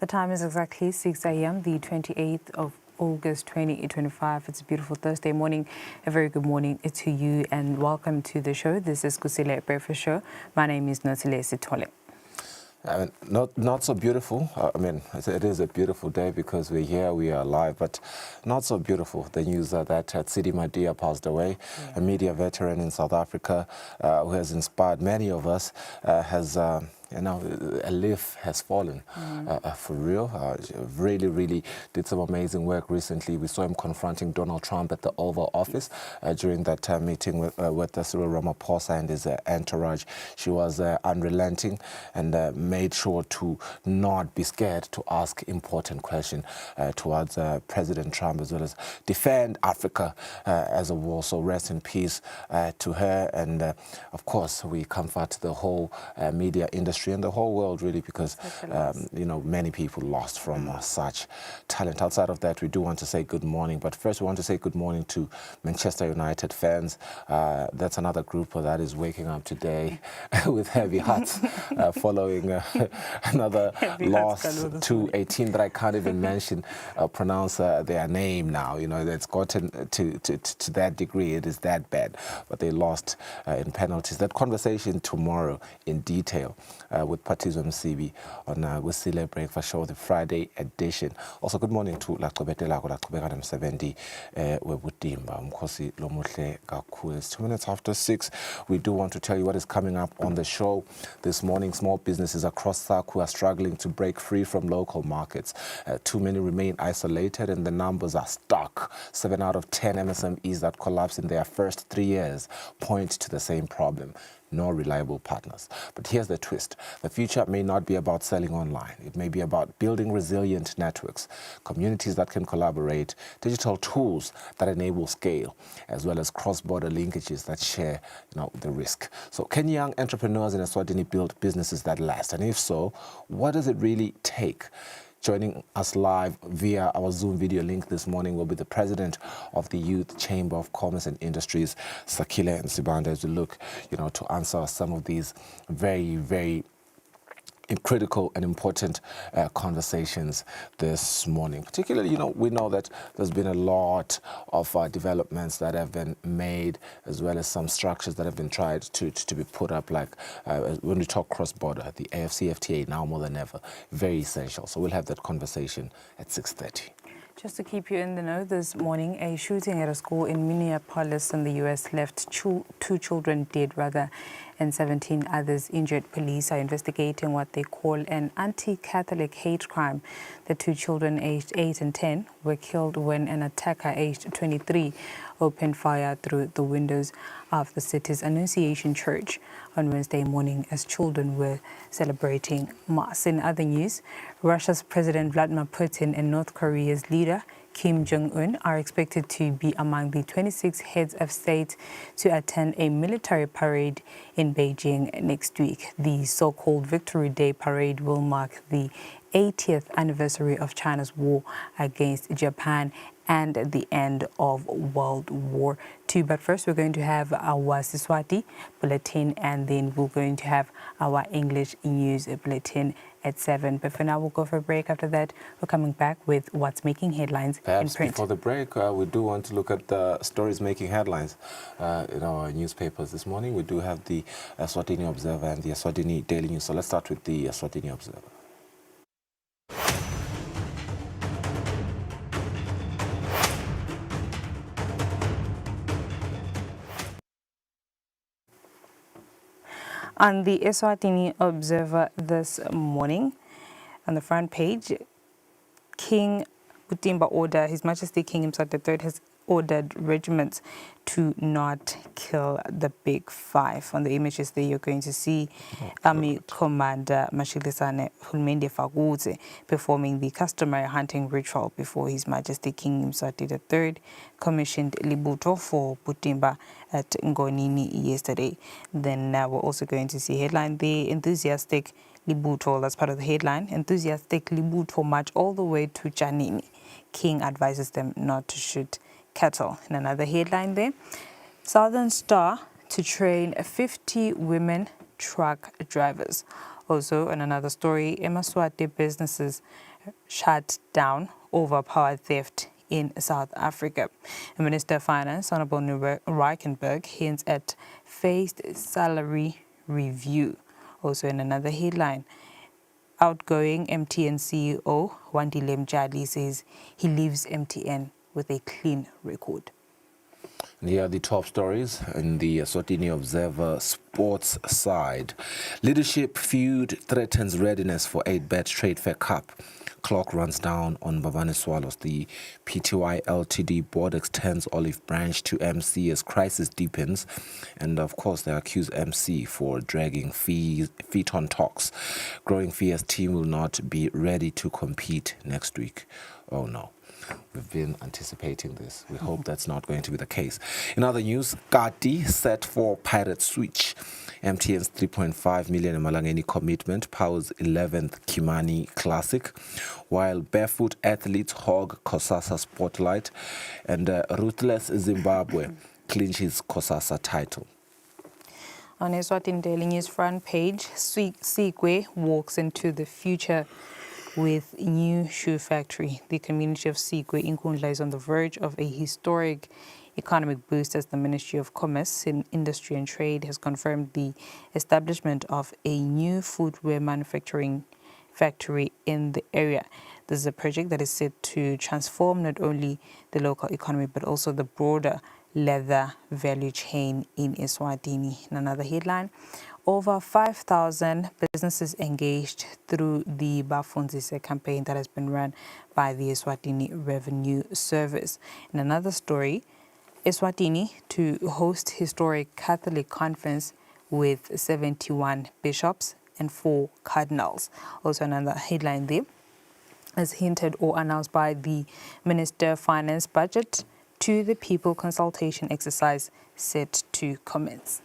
The time is exactly 6 a.m., the 28th of August 2025. It's a beautiful Thursday morning. A very good morning to you and welcome to the show. This is Kusile Breakfast Show. My name is Nosile Sitole. Not so beautiful. I mean, it is a beautiful day because we're here, we are alive, but not so beautiful. The news that Sidi Madia passed away, a media veteran in South Africa who has inspired many of us, has a leaf has fallen for real. Really did some amazing work recently. We saw him confronting Donald Trump at the Oval Office during that meeting with Cyril Ramaphosa and his entourage. She was unrelenting and made sure to not be scared to ask important questions towards President Trump, as well as defend Africa as a whole. So rest in peace to her, and of course we comfort the whole media industry and the whole world, really, because many people lost from such talent. Outside of that, we do want to say good morning, but first we want to say good morning to Manchester United fans. That's another group that is waking up today with heavy hearts following another loss to a team that I can't even pronounce their name now. You know, it's gotten to that degree. It is that bad, but they lost in penalties. That conversation tomorrow in detail with Patizo Msibi on Kusile Breakfast Show, the Friday edition. Also, good morning to Laqobetela Msebendi Webutimba Mkhosi Lomuhle Kakhulu. It's 2 minutes after 6. We do want to tell you what is coming up on the show this morning. Small businesses across SACU are struggling to break free from local markets. Too many remain isolated and the numbers are stuck. 7 out of 10 MSMEs that collapsed in their first 3 years point to the same problem: no reliable partners. But here's the twist. The future may not be about selling online. It may be about building resilient networks, communities that can collaborate, digital tools that enable scale, as well as cross-border linkages that share the risk. So can young entrepreneurs in Eswatini build businesses that last? And if so, what does it really take? Joining us live via our Zoom video link this morning will be the president of the Youth Chamber of Commerce and Industries, Sakile and Sibanda, as we look, to answer some of these very critical and important conversations this morning. Particularly, we know that there's been a lot of developments that have been made, as well as some structures that have been tried to be put up, like when we talk cross-border, the AFCFTA now more than ever, very essential. So we'll have that conversation at 6:30. Just to keep you in the know, this morning, a shooting at a school in Minneapolis in the U.S. left two children dead, and 17 others injured. Police are investigating what they call an anti-Catholic hate crime. The two children, aged 8 and 10, were killed when an attacker, aged 23, opened fire through the windows of the city's Annunciation Church on Wednesday morning as children were celebrating Mass. In other news, Russia's President Vladimir Putin and North Korea's leader Kim Jong-un are expected to be among the 26 heads of state to attend a military parade in Beijing next week. The so-called Victory Day parade will mark the 80th anniversary of China's war against Japan and the end of World War II. But first, we're going to have our Eswatini bulletin, and then we're going to have our English news bulletin at 7. But for now, we'll go for a break. After that, we're coming back with what's making headlines in print. Before the break, we do want to look at the stories making headlines in our newspapers this morning. We do have the Eswatini Observer and the Eswatini Daily News. So let's start with the Eswatini Observer. On the Eswatini Observer this morning, on the front page, King Butimba order, His Majesty King Mswati III has ordered regiments to not kill the Big Five. On the images there, you're going to see Army Commander Mashilisane Hulmende Fagudze performing the customary hunting ritual before His Majesty King Mswati III commissioned Libuto for Butimba at Ngonini yesterday. Then we're also going to see headline there, enthusiastic Libuto, that's part of the headline, enthusiastic Libuto march all the way to Janini. King advises them not to shoot cattle. In another headline there, Southern Star to train 50 women truck drivers. Also, in another story, Eswatini businesses shut down over power theft in South Africa. The Minister of Finance, Honorable Reichenberg, hints at phased salary review. Also in another headline, outgoing MTN CEO Wandile Mjali says he leaves MTN with a clean record. And here are the top stories in the Eswatini Observer sports side. Leadership feud threatens readiness for 8-bet Trade Fair Cup. Clock runs down on Bavani Swallows. The PTY Ltd board extends olive branch to MC as crisis deepens. And of course, they accuse MC for dragging feet on talks. Growing fears team will not be ready to compete next week. Oh no. We've been anticipating this. We hope that's not going to be the case. In other news, Kati set for Pirate Switch. MTN's 3.5 million Malangeni commitment powers 11th Kimani Classic, while barefoot athletes hog Kosasa spotlight, and Ruthless Zimbabwe clinches Kosasa title. On Eswatini Daily News front page, Sikwe walks into the future with new shoe factory. The community of Sikwe in Nkundla is on the verge of a historic economic boost as the Ministry of Commerce, Industry and Trade has confirmed the establishment of a new footwear manufacturing factory in the area. This is a project that is set to transform not only the local economy but also the broader leather value chain in Eswatini. In another headline, over 5,000 businesses engaged through the Bafunzise campaign that has been run by the Eswatini Revenue Service. In another story, Eswatini to host historic Catholic conference with 71 bishops and 4 cardinals. Also another headline there, as hinted or announced by the Minister of Finance, budget to the people consultation exercise set to commence.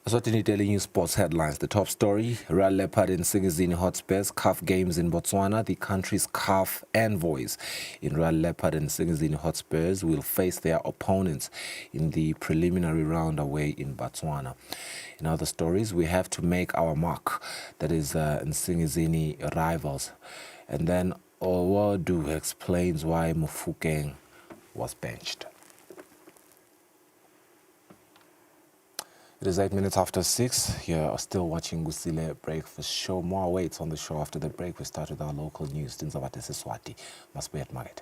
Eswatini Daily News Sports headlines. The top story, Real Leopard in Singizini Hotspurs, CAF Games in Botswana. The country's CAF envoys in Real Leopard and Singizini Hotspurs will face their opponents in the preliminary round away in Botswana. In other stories, we have to make our mark. That is in Singizini rivals. And then Owadu explains why Mufukeng was benched. It is 8 minutes after 6. You're still watching Kusile Breakfast Show. More waits on the show after the break. We start with our local news. Tinzavate Eswatini must be at Market.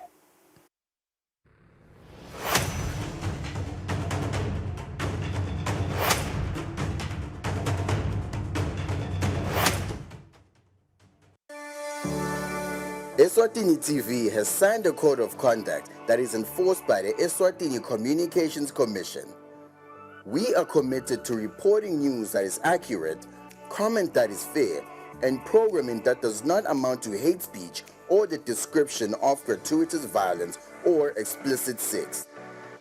Eswatini TV has signed a code of conduct that is enforced by the Eswatini Communications Commission. We are committed to reporting news that is accurate, comment that is fair, and programming that does not amount to hate speech or the description of gratuitous violence or explicit sex.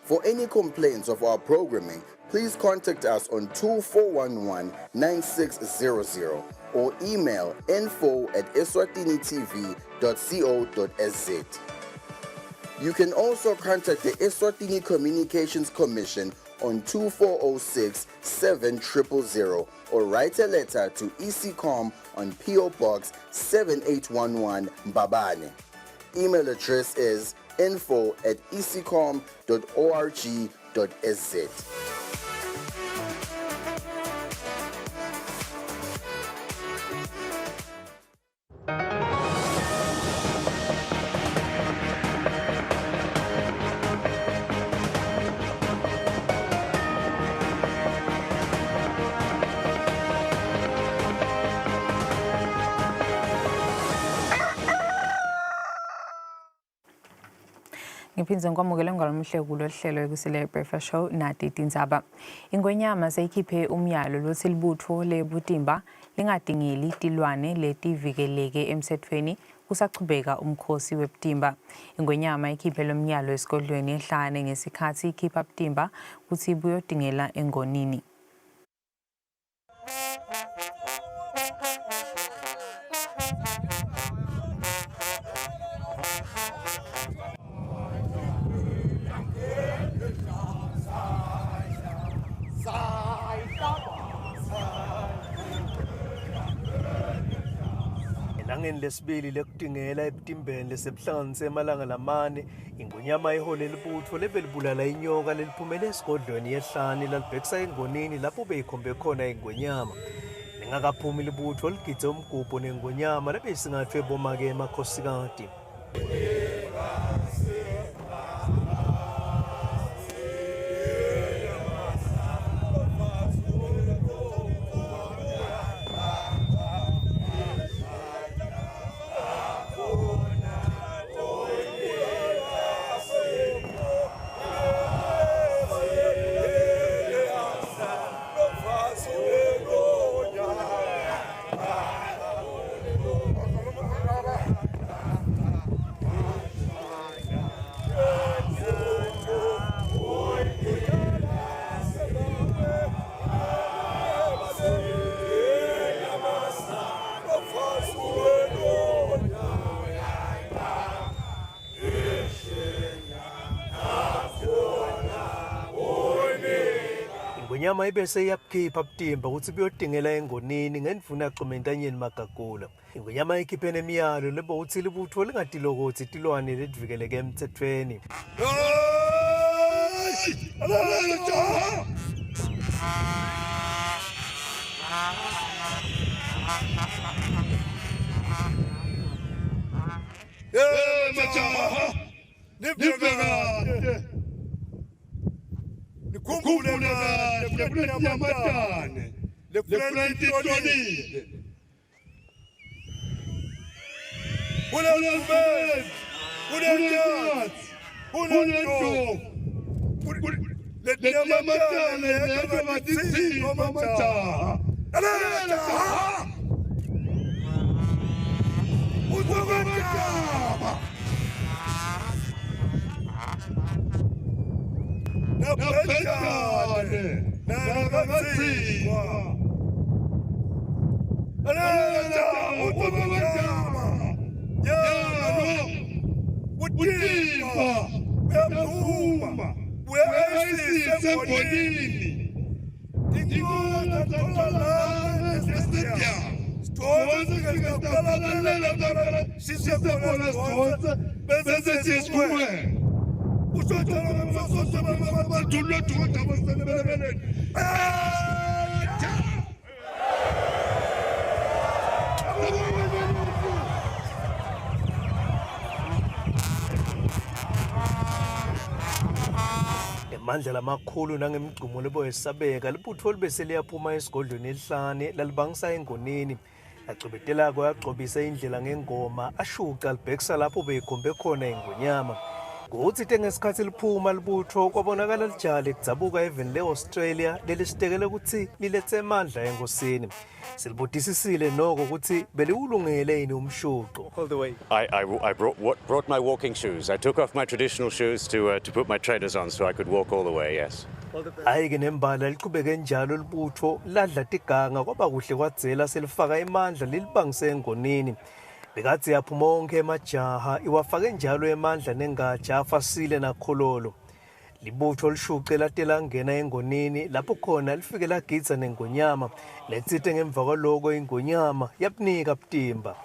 For any complaints of our programming, please contact us on 2411-9600 or email info@eswatinitv.co.za. You can also contact the Eswatini Communications Commission on 2406-7000 or write a letter to ECCOM on PO Box 7811 Mbabane. Email address is info@ecom.org.sz. Ngiphinze ngikwamukele ngalomuhle kulo hlelo Kusile Breakfast Show nathi Tinzaba. Ingwenyama seyikhiphe umyalo lothi libutho lebutimba lingadingeli tilwane letivikeleke emthethweni kusachubeka umkhosi webutimba. Ingwenyama ikhiphe lomyalo esigodlweni ehlane ngesikhathi ikhipha ubutimba kuthi buyodingela engonini. elangeni lesibili lekudingela ebutimbeni lesebhlanganise emalanga lamane ingonyama iholela ibutho lebelibulala inyoka leliphumele esigodlweni yehlane lalibhekisa engonini lapho beyikhombe khona ingonyama lingakaphumi libutho ligidze umgubho nengonyama lebeyisingathwe bomake emakhosikati. Ingonyama ibese iyakhipha butimba ukuthi buyodingela engonini ngendvuna yaxumentanyeni magagula. Ingonyama ikhiphe nemiyalo lebo uthi libutho lingatilokothi tilwane ledvikeleke emthethweni. Mandla lamakhulu nangemigcumo lebo esabeka libutho libese liyaphuma esigodlweni elihlane lalibangisa engonini lacobetela kwagcobisa indlela ngengoma ashuca libhekisa lapho beyikhombe khona ingonyama ngokuthi ngesikhathi liphuma libutho kwabonakala lijale kudzabuka even le-Australia lelisitekele ukuthi lilethe amandla enkosini silibudisisile noko ukuthi beliwulungele yini umshuqo. I brought my walking shoes. I took off my traditional shoes to put my trainers on so I could walk all the way, yes. Ayike nembala liqhubeke njalo libutho ladla tiganga kwaba kuhle kwadzela selifaka imandla lilibangise engonini bekathi yaphuma onke emajaha iwafake njalo emandla nengaja afasile nakhololo libutho lishuqe latela ngena engonini lapho khona lifike lagidza nengonyama letsite ngemva kwaloko ingonyama yabunika butimba.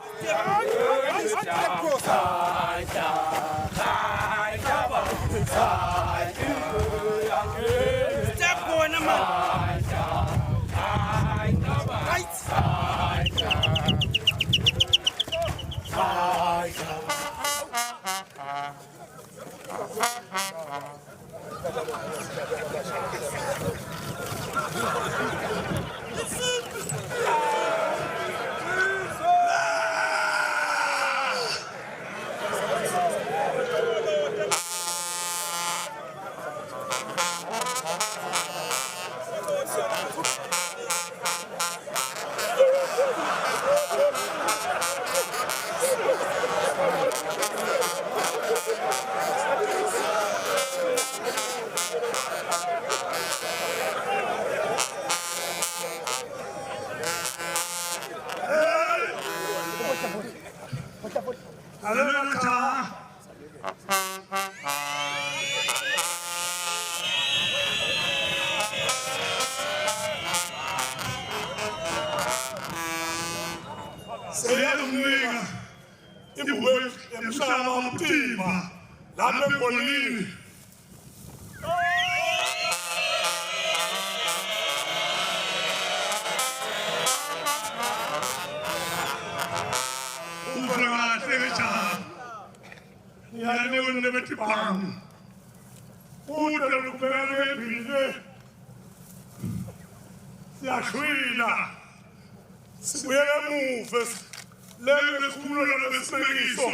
Siyamnika imvume emhlaba umtimba lapha eGolini. Kahle cha. Yani unebethi bang. Ude lokubeka ebhile. Siyashwila. Sibuye emuva. Lelo lesikhumulo lesimekiso.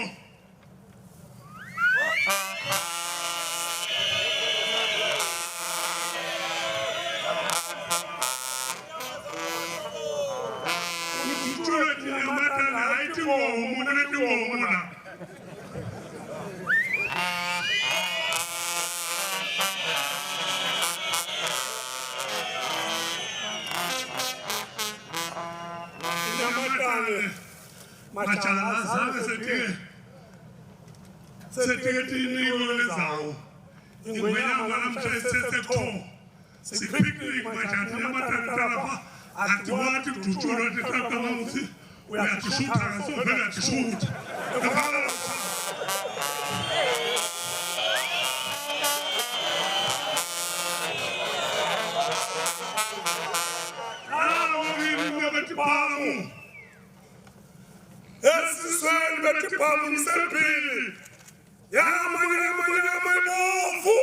Machala zabe setike tiniwe zawo ingwenyama namhlanje sipicnic machala namatata lapha atiwathi kudutshulo tetata mawuthi uyatishutha ngasovela tishutha Esiswele bethi phamu msempili. Yama bofu.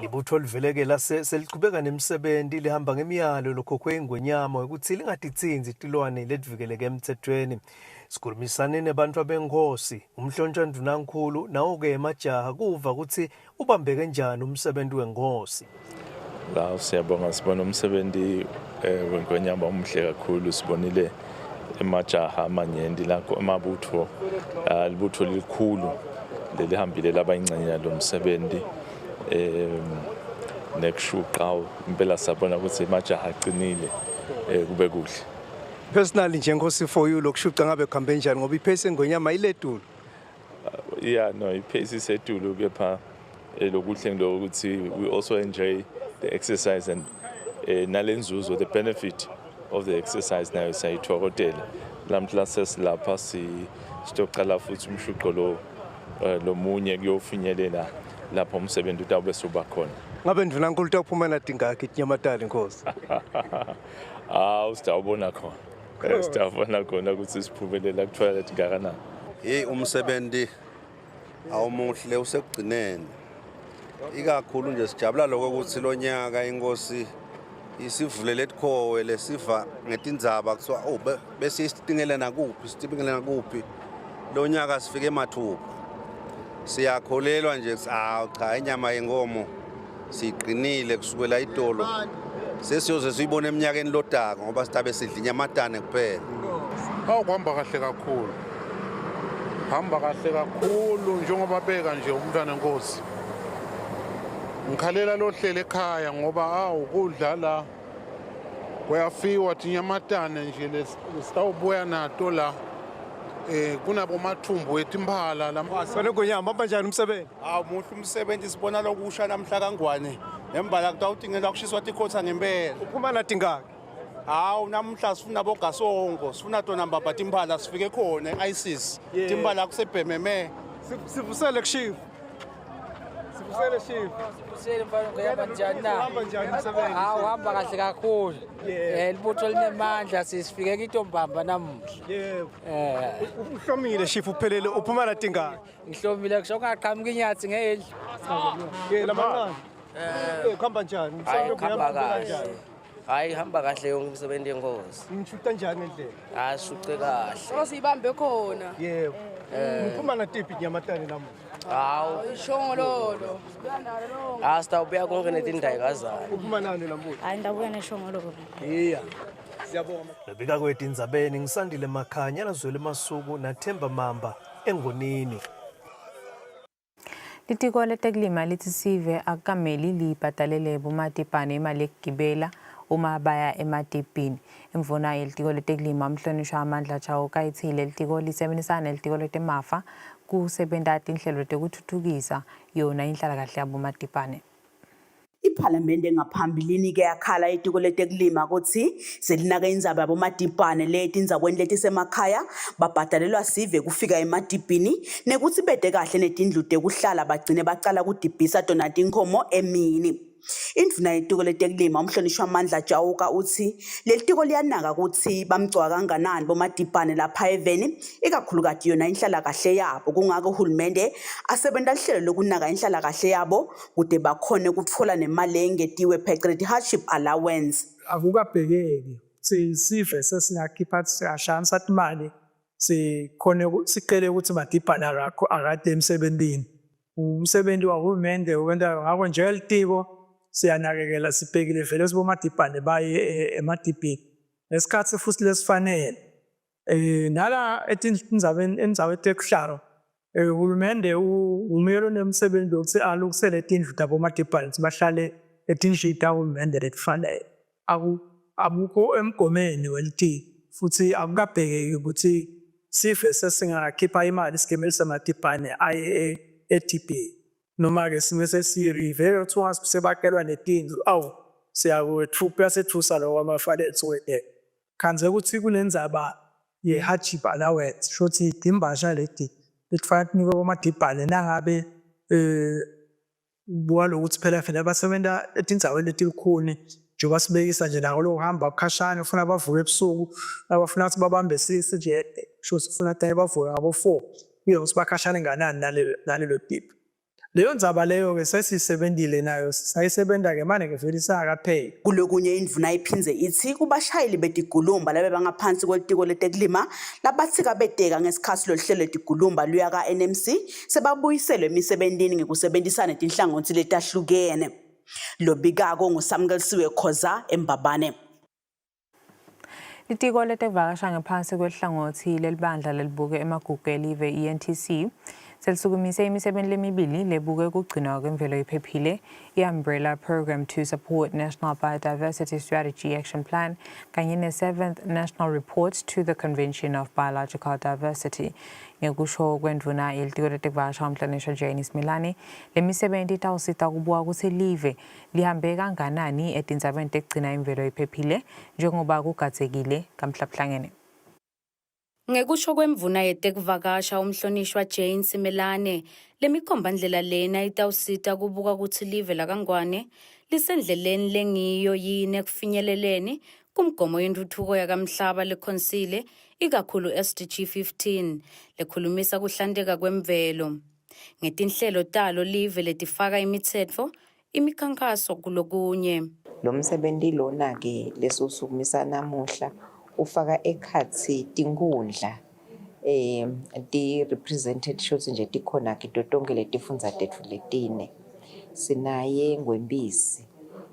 Libutho olivelekela seliqhubeka nemisebenzi lihamba ngemiyalo lokhokhwe ingwenyama ukuthi lingaditsinzi itilwane ledivikeleke emthethweni. Sikhulumisane nebantu abenkosi umhlonishwa ndunankulu nawo-ke emajaha kuva ukuthi ubambe kanjani umsebenzi wenkosi. La siyabonga sibona umsebenzi wenkwenyama omhle kakhulu sibonile emajaha amanyendi lakho amabutho libutho likhulu lelihambile labayingxenya lo msebenzi nekushuqa impela sabona ukuthi emajaha aqinile kube kuhle. Personally njengosi for you lokushuqa ngabe kuhambe njani ngoba ipace engwenyama iledulu. Yeah, no, ipace isedulu kepha lokuhle ngokuthi we also enjoy the exercise and nalenzuzo the benefit of the exercise nayo sayithokotela lamhla sesilapha sitoqala futhi umshuqo lo munye kuyofinyelela lapho umsebenzi utawube suba khona. Ngabe ndunankulu utaphumela tingaki iNyamatali Nkosi? Usitawubona khona. Sitawubona khona ukuthi siphumelela kuthola tingakana. Hey umsebenzi awumuhle usekugcineni. Ikakhulu nje sijabula lokho ukuthi lo nyaka inkosi isivulele etikhowe lesiva ngetindzaba kuthiwa bese isitingelana kuphi lo nyaka sifike emathupha siyakholelwa nje cha inyama yenkomo siqinile kusukela idolo sesiyoze siyibone eminyakeni lodaka ngoba sithabe sidla inyamatane kuphela. Kuhamba kahle kakhulu. Hamba kahle kakhulu njengoba beka nje umntwana enkosi. Ngikhalela lo hlele ekhaya ngoba ukudla la kuyafiwa tinyamatane nje lesitawubuya nato la kunabo mathumbu etimbala Sona ngonyama kanjani umsebenzi? Muhle umsebenzi sibona lokusha namhla kangwane embala kutawutingela kushiswa tikhotha ngempela. Uphuma na tingaki? Namhla sifuna bogasongo sifuna tona mbaba timbala sifike khona eISIS timbala kusebhememe sivusele kushifa. Kusele shift. Kusele mfana ngoyaba njani na? Hamba njani umsebenzi? Hamba kahle kakhulu. Libutho linemandla sisifike kitombamba namuhla. Yebo. Uhlomile shift uphelele uphuma na tingaki? Ngihlomile kusho ungaqhamuka inyathi ngeheli. Lamancane. Kuhamba njani? Umsebenzi kanjani? Hayi hamba kahle yonke umsebenzi yenkosi. Ngishuta njani endlela? Shuqe kahle. Sibambe khona. Yebo. Uphuma na tipi Nyamatane namuhla? Ishongololo. Sitawubuya konke netindayikazana. Uphuma nani lambuthi? Hayi ndabuya neshongololo. Yeah. Siyabonga. Bebika kwethu indzabeni ngisandile Makhanya nazwele Masuku naThemba Mamba engonini. Litiko letekulima lithi sive akameli libhatalele bomatipane imali yokugibela uma baya ematipini. Imvuna yelitiko letekulima umhlonishwa amandla chawo kayithile litiko lisebentisana nelitiko letemafa kusebenta tinhlelo tekuthuthukisa yona inhlalakahle yabo matipane. Iphalamende ngaphambilini ke yakhala itiko letekulima ukuthi selinake indzaba yabomadibhane letindzaweni letisemakhaya babhadalelwa sive kufika emadibhini nekuthi bete kahle netindlu tekuhlala bagcine bacala kudibhisa tona tinkhomo emini. Indvuna yetiko letekulima umhlonishwa Mandla Jawuka uthi leli tiko liyanaka ukuthi bamgcoka kanganani bomadibhane lapha eveni ikakhulukati yona inhlalakahle yabo kungako uhulumende asebenta lihlelo lokunaka inhlalakahle yabo kude bakhone kutfola nemali engetiwe phecelezi hardship allowance. Akukabhekeki sive sesingakhipha siyashana satimali sikhone sicele ukuthi madibhane akade emsebentini. Umsebenzi wahulumende wenda ngakho nje litiko siyanakekela sibhekile vele sibomadibhane baye emadibhini lesikhathi futhi lesifanele nala endzaweni tekuhlala uhulumende umelo nemsebenzi ukuthi alukisele tindlu tabomadibhane bahlale etindlini tahulumende letifanele abukho emgomeni welitiko futhi akukabhekeki ukuthi sife sesingakhipha imali sigemeli semadibhane aye etibhini noma ke simese sirive kuthiwa sebakelwa netindlu siyakwethupa sethusa lo wamafalethu wede khanze ukuthi kunendzaba ye-hardship allowance shothi idimbasha leti letifanele kunikwe bomadibhane nangabe buka lokuthi phela vele basebenta etindzaweni letilikhuni njengoba sibekisa nje nako lokuhamba kukhashane ufuna bavuke ebusuku abafuna ukuthi babambe 6 nje shothi ufuna ukuthi bavuke ngabo 4 ukuthi bakhashane nganani nalelo tipi. Leyo ndzaba leyo ke sesisebentile nayo sayisebenta ke manje ke vele isakapheli. Kulokunye indvuna iphindze ithi kubashayeli betigulumba labe bangaphansi kwetiko letekulima labathi kabeteka ngesikhathi lohlelo letigulumba luya ka NMC sebabuyiselwe emisebentini ngekusebenzisana netinhlangothi letahlukene. Lobikako nguSamkelisiwe Khoza eMbabane. Litiko letevakasha ngaphansi kwehlangothi lelibandla lelibuke emagugu elive ENTC selisukumise imisebenzi lemibili lebuke kugcinwa kwemvelo iphephile i-Umbrella Program to Support National Biodiversity Strategy Action Plan kanye ne-7th National Report to the Convention of Biological Diversity. Ngekusho kwendvuna yelitiko letevakasha umhlonishwa Jane Smilane, lemisebenzi itawusita kubuka ukuthi live lihambe kanganani etindzabeni tekugcina imvelo iphephile njengoba kugadzekile kamhlabuhlangene. Ngekusho kwemvuna yetekuvakasha umhlonishwa Jane Simelane, lemikhombandlela lena itawusita kubuka ukuthi live lakangwane lisendleleni lengiyo yini ekufinyeleleni kumgomo yentuthuko yakamhlaba leKhonsile ikakhulu SDG 15 lekhulumisa kuhlandeka kwemvelo. Ngetinhlelo talo live letifaka imitsetfo imikhankaso kulokunye. Lo msebenzi lona ke lesosukumisa namuhla ufaka ekhatsi tinkundla ti represented shows nje tikhona kito tonke letifundza tetfu letine. Sinaye Ngwembisi,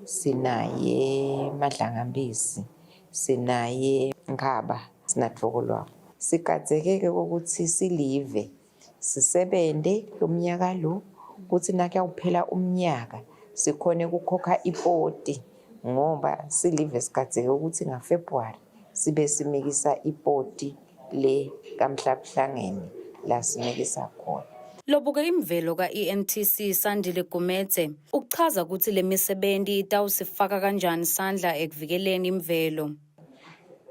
sinaye Madlangambisi, sinaye Nkhaba, sinatfokolwako. Sikadzekeke ukuthi silive sisebente lomnyaka lo kuthi nakuyawuphela umnyaka sikhone kukhokha ipoti ngoba silive sikadzeke ukuthi ngaFebruary sibe simikisa ipoti le kamhlabuhlangene la simikisa khona. Lobuke imvelo ka-ENTC Sandile Gumede uchaza ukuthi le misebenzi itawusifaka kanjani sandla ekuvikeleni imvelo.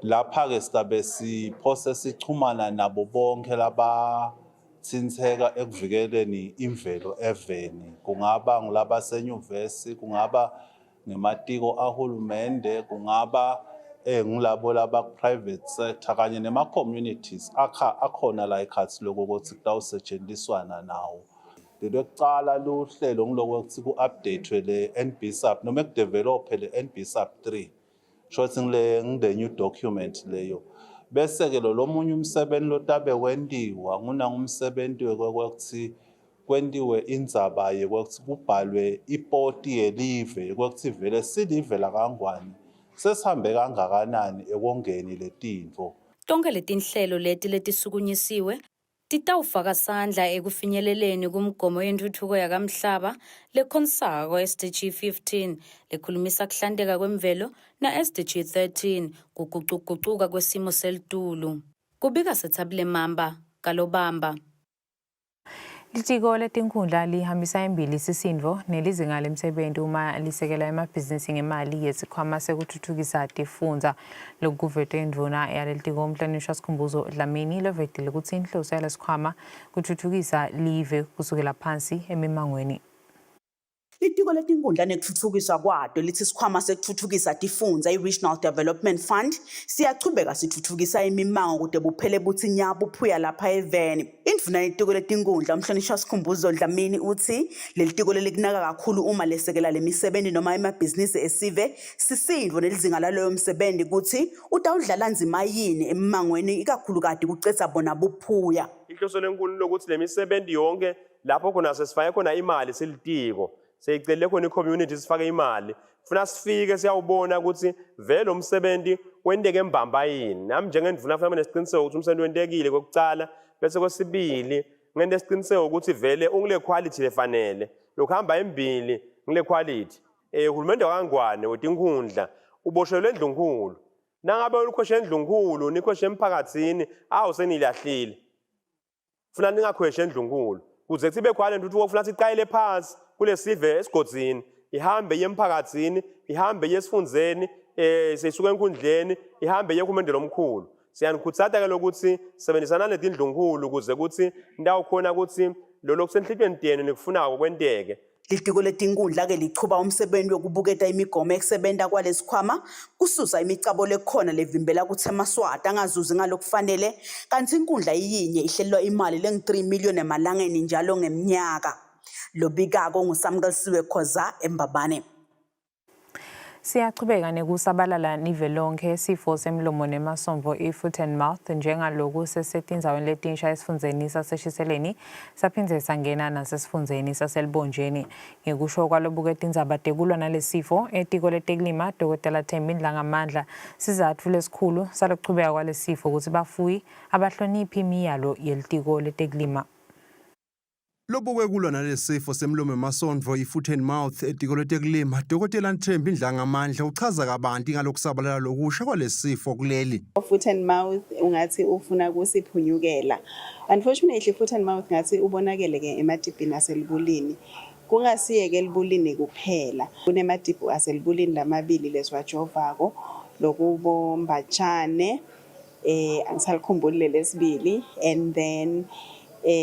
Lapha ke sizabe siphose sichumana nabo bonke labathintheka ekuvikeleni imvelo eveni, kungaba ngulabasenyuvesi, kungaba ngematiko ahulumende, kungaba ngilabo laba private sector kanye nema communities akhona la ekhathi lokuthi kutawusetshenziswana nawo. Lelekucala luhlelo ngilokuthi ku-update le NBSAP noma ekudevelop le NBSAP 3 shothi ngile new document leyo. Bese ke lo munye umsebenzi lotabe wendiwa ngumsebenzi wekuthi kwendiwe indzaba yekuthi kubhalwe ipoti yelive yekuthi vele silive lakangwane sesihambe kangakanani ekongeni letinto. Tonke letinhlelo letisukunyisiwe titawufaka sandla ekufinyeleleni kumgomo yentuthuko yakamhlaba lekhonsako SDG 15 lekhulumisa kuhlandeka kwemvelo na SDG 13 kuguquguquka kwesimo selitulu. Kubika Sethabile Mamba, Kalobamba. Litiko letinkhundla lihambisa embili isisindvo nelizinga lemsebenti uma lisekela emabhizinisi ngemali yesikhwama sekutfutfukisa tifundza. Lokuvete indvuna yalelitiko umhlonishwa Sikhumbuzo Dlamini lovetile kutsi inhloso yalesikhwama kutfutfukisa live kusukela phansi emimangweni. Litiko letinkundla nekutfutfukiswa kwato lithi sikhwama sekutfutfukisa tifundza i-Regional Development Fund siyachubeka sitfutfukisa imimango kude buphele buthi nya buphuya lapha eveni. Indvuna yetiko letinkundla umhlonishwa Sikhumbuzo Dlamini uthi leli tiko lelikunaka kakhulu uma lesekela lemisebenti noma emabhizinisi esive sisindvo nelizinga laloyo msebenzi kuthi utawudlala nzima yini emimangweni ikakhulukati kucedza bona buphuya. Inhloso lenkulu lokuthi lemisebenti yonke lapho khona sesifake khona imali silitiko seyicele khona i-community sifake imali funa sifike siyawubona ukuthi vele umsebenzi wendeke embamba yini nami njengendvuna fanele nesiqiniseko ukuthi umsebenzi wentekile kokucala bese kwesibili ngende siqiniseko ukuthi vele ungile quality lefanele lokuhamba embili ngile quality uhulumende wakangwane wetinkhundla uboshelwe endlunkulu nangabe ulikhweshe endlunkulu nikhweshe emphakatsini senilahlile funa ningakhweshe endlunkulu kuze sibe khona ntuthu ufuna siqayele phansi kule sive esigodzini ihambe yemphakatsini ihambe yesifundzeni seyisuka enkundleni ihambe yekhumendelo omkhulu siyanikhutsata ke lokuthi sebenzisana netindlunkulu kuze ukuthi ndawo khona ukuthi lolo kusenhlitweni tenu nikufunako kwenteke. Litiko letinkundla ke lichuba umsebenzi wokubuketa imigomo ekusebenta kwalesikhwama kususa imicabo lekhona levimbela ukuthi amaswati angazuzi ngalokufanele kanti inkundla iyinye ihlelwa imali lengu-3 million emalangeni njalo ngeminyaka. Lobikako nguSamkelisiwe Khoza eMbabane. Siyachubeka nekusabalala nive lonke isifo semlomo nemasomvo i-foot and mouth njengaloku sesetindzaweni letinsha esifundzeni saseshiseleni saphindze sangena nasesifundzeni saselibonjeni. Ngekusho kwalobuketa indzaba tekulwa nalesifo etiko letekulima Dr. Thembi Ndlangamandla sizatfu lesikhulu salokuchubeka kwalesifo ukuthi bafuyi abahloniphi imiyalo yelitiko letekulima. Lobukwe kulwa nalesifo semlomo emasondvo i-foot and mouth etiko letekulima Dr. Thembi Ndlangamandla uchaza kabanti ngalokusabalala lokusha kwalesifo kuleli. Foot and mouth ungathi ufuna kusiphunyukela. Unfortunately foot and mouth ngathi ubonakele ke emadibhini aselibulini. Kungasiyeke elibulini kuphela. Kunemadibhu aselibulini lamabili lesiwajovako lokubombatshane angisalikhumbuli lesibili and then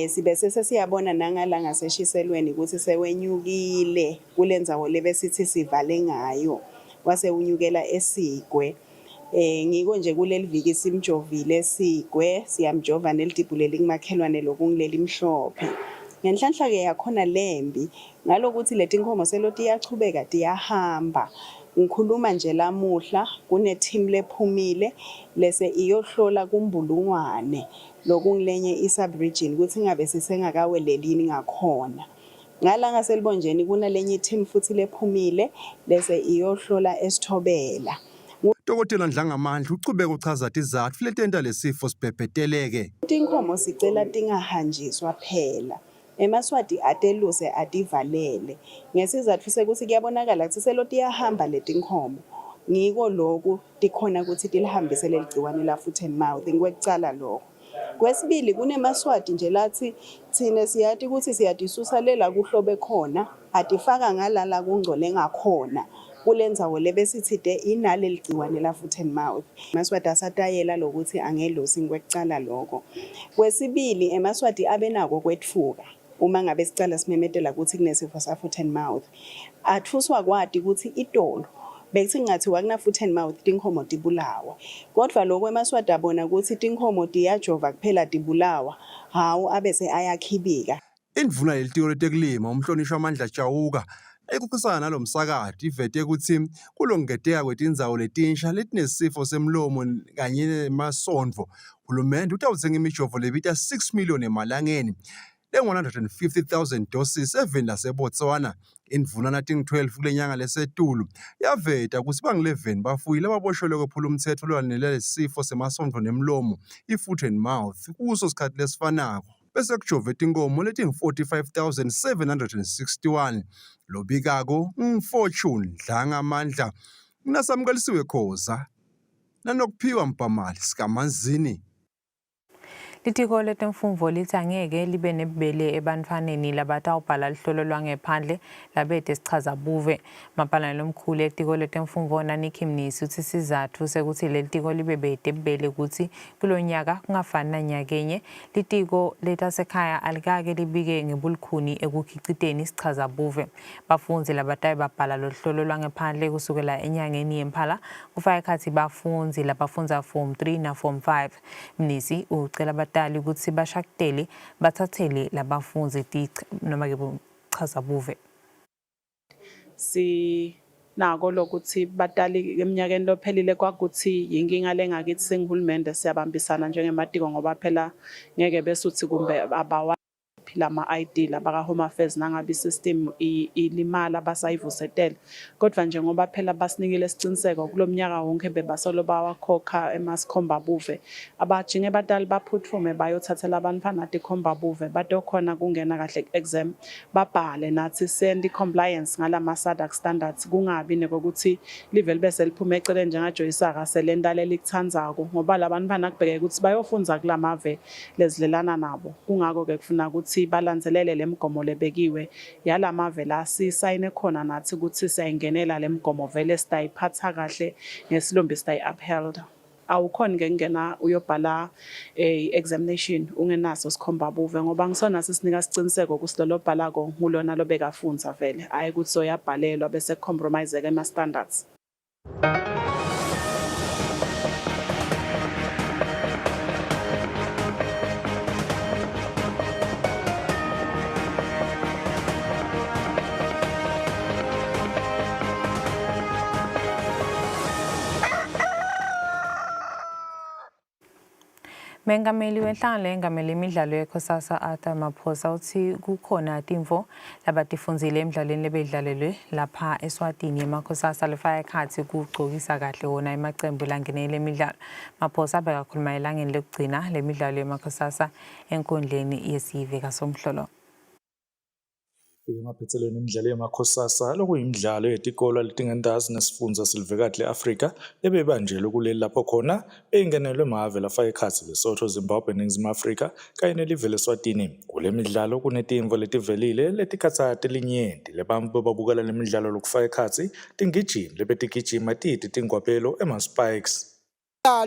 sibese sesiyabona nangala ngaseshiselweni ukuthi sewenyukile kulendzawo lebesithi sivale ngayo wase unyukela eSigwe ngiko nje kuleli viki simjovile eSigwe siyamjova nelidibhu leli kumakhelwane lokungileli mhlophe ngenhlanhla ke yakhona lembi ngalokuthi leti inkomo seloti iyachubeka tiyahamba ngikhuluma nje lamuhla kune team lephumile lese iyohlola kumbulungwane lokungilenye isubregion ukuthi ngabe sisengakawelelini ngakhona ngala ngaselibonjeni kunalenye team futhi lephumile lese iyohlola esithobela. Dr. Ndlangamandla uchubeka uchaza izatfu letenta lesifo sibhebheteleke. Tinkomo sicela tingahanjiswa phela emaswati ateluse ativalele ngesizatfu sekuthi kuyabonakala ukuthi seloti yahamba letinkomo ngiko lokhu tikhona ukuthi tilihambise leligciwane la foot and mouth ngikwekucala lokho. Kwesibili kunemaswati nje lathi thina siyathi ukuthi siyadisusa lela kuhlobe khona atifaka ngalala kungcole ngakhona kulendzawo lebesithide inale ligciwane la foot and mouth. Maswati asatayela lokuthi angelusi ngikwekucala lokho. Kwesibili emaswati abenako kwetfuka uma ngabe sicala simemetela ukuthi kunesifo sa foot and mouth athuswa kwati ukuthi itolo bekuthi ngathiwa kuna foot and mouth tinkomo tibulawa kodwa lokho emaswati abona ukuthi tinkomo tiyajova kuphela tibulawa hawu abese ayakhibika. Indvuna yelitiko letekulima umhlonishwa Amandla Chawuka ekuxoxisana nalomsakadi ivete ukuthi kulongeteka kwetindzawo letinsha letinesifo semlomo kanye nemasondvo uhulumende utawutsenga imijovo lebita 6 million emalangeni le-150,000 doses eveni laseBotswana. Indvuna nating-12 kule nyanga lesetulu yaveta ukuthi bangu-11 bafuyi lababoshelwe kwephula umthetho olwanele sifo semasondvo nemlomo i-foot and mouth kuso sikhathi lesifanako bese kujove tinkomo leting-45,761. Lobikako Fortune Ndlangamandla Samkelisiwe Khoza nanokuphiwa Mpamali sikamanzini. Litiko letemfundvo lithi angeke libe nebele ebantfaneni labatawubhala luhlolo lwangephandle labete sichazabuve. Mapalane lomkhulu etiko letemfundvo Nanikhi Mnisi uthi sizatfu sekuthi leli tiko libe bete bele kutsi kulo nyaka kungafani nanyakenye litiko letasekhaya alikake libike ngebulukhuni ekukhiciteni sichazabuve. Bafundzi labatayi babhala luhlolo lwangephandle kusukela enyangeni yemphala kufaka ekhatsi bafundzi labafundza form 3 na form 5. Mnisi ucela batali ukuthi bashakutele bathathele labafundzi noma ke buchazabuve. Nako lokuthi batali eminyakeni lophelile kwakuthi yinkinga lengakithi singihulumende siyabambisana njengematiko ngoba phela ngeke besuthi kumbe lama-ID labaka Home Affairs nangabe system ilimala basayivusetela kodwa njengoba phela basinikile isiqiniseko kulomnyaka wonke bebasolo bawakhokha emasikhomba buve abajinge batali baphuthume bayothathela abantwana tikhomba buve badokhona kungena kahle exam babhale nathi send compliance ngalama SADC standards kungabi nekokuthi livele bese liphuma eceleni njengaJoyisaka selendale likuthandzako ngoba labantwana kubheke ukuthi bayofundza kulamave lezilelana nabo kungako ke kufuna ukuthi balanzelele lemigomo lebekiwe yalamave la sisayine khona nathi ukuthi siyayingenela lemigomo vele sitayiphatha kahle ngesilombi sitayi-upheld. Awukhona ngengena uyobhala examination ungenaso sikhomba buve ngoba ngisona sisinika siciniseko kusilolo bhalako ngulona lobekafunza vele ayi ukuthi soyabhalelwa bese compromise ke ama standards. Mengameli wenhlangano engamele imidlalo yekhosasa Arthur Maphosa uthi kukhona timvo labatifundzile emidlalweni lebedlalelwe lapha Eswatini emakhosasa lefaka ekhatsi kugcokisa kahle wona emacembu langenele imidlalo. Maphosa bekakhuluma elangeni lokugcina lemidlalo yemakhosasa enkundleni yesive kaSomhlolo. Emaphetselweni imidlalo yemakhosasa lokuyimidlalo yetikolo letingendazi nesifundza silivekahle Afrika lebebanjelwe kuleli lapho khona beyingenelwe emave lafaka ekhatsi Lesotho, Zimbabwe, Ningizimu Afrika kanye nelive leSwatini. Kule midlalo kunetimvo letivelile letikhatsate linyenti lebantfu babukela lemidlalo lokufaka ekhatsi tingijimi lebetigijima titi tingwapelo ema-spikes.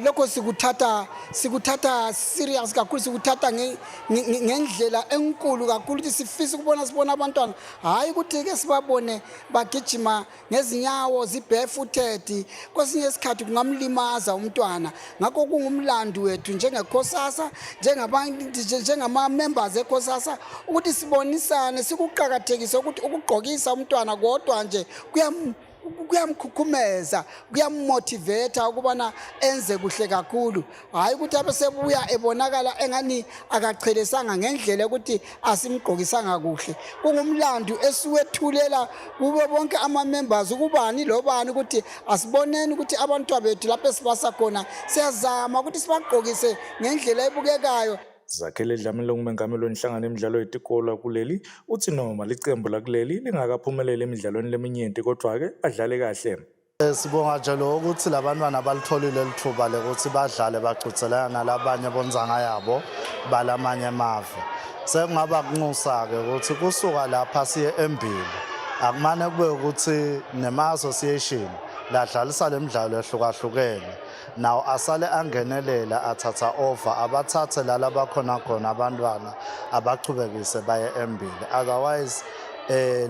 Lokho sikuthatha serious kakhulu sikuthatha ngendlela enkulu kakhulu ukuthi sibona abantwana hayi ukuthi ke sibabone bagijima ngezinyawo barefooted kwesinye isikhathi kungamlimaza umntwana ngakho kungumlando wethu njengekhosasa njengama members ekhosasa ukuthi sibonisane sikuqhakathekise ukuthi ukugqokisa umntwana kodwa nje kuyamkhukhumeza kuyammotivate ukubana enze kuhle kakhulu hayi ukuthi abesebuya ebonakala engani akachelesanga ngendlela ukuthi asimgqokisanga kuhle kungumlando esiwethulela kube bonke ama members ukubani lobani ukuthi asiboneni ukuthi abantwana bethu lapho esibasa khona siyazama ukuthi sibagqokise ngendlela ebukekayo. Zakhele Dlamini longumengameli wenhlangano emidlalo yetikolo kuleli uthi noma licembu lakuleli lingakaphumeleli emidlalweni leminyenti kodwa-ke badlale kahle. Sibonga nje lo ukuthi labantwana balitholile lithuba lekuthi badlale bagcutselana nalabanye bonzanga yabo balamanye emave. Sekungaba kunxusa-ke ukuthi kusuka lapha siye embili akumane kube ukuthi nema-association ladlalisa le midlalo ehlukahlukene nawo asale angenelela athatha over abathathe lala bakhona khona abantwana abachubekise baye embili otherwise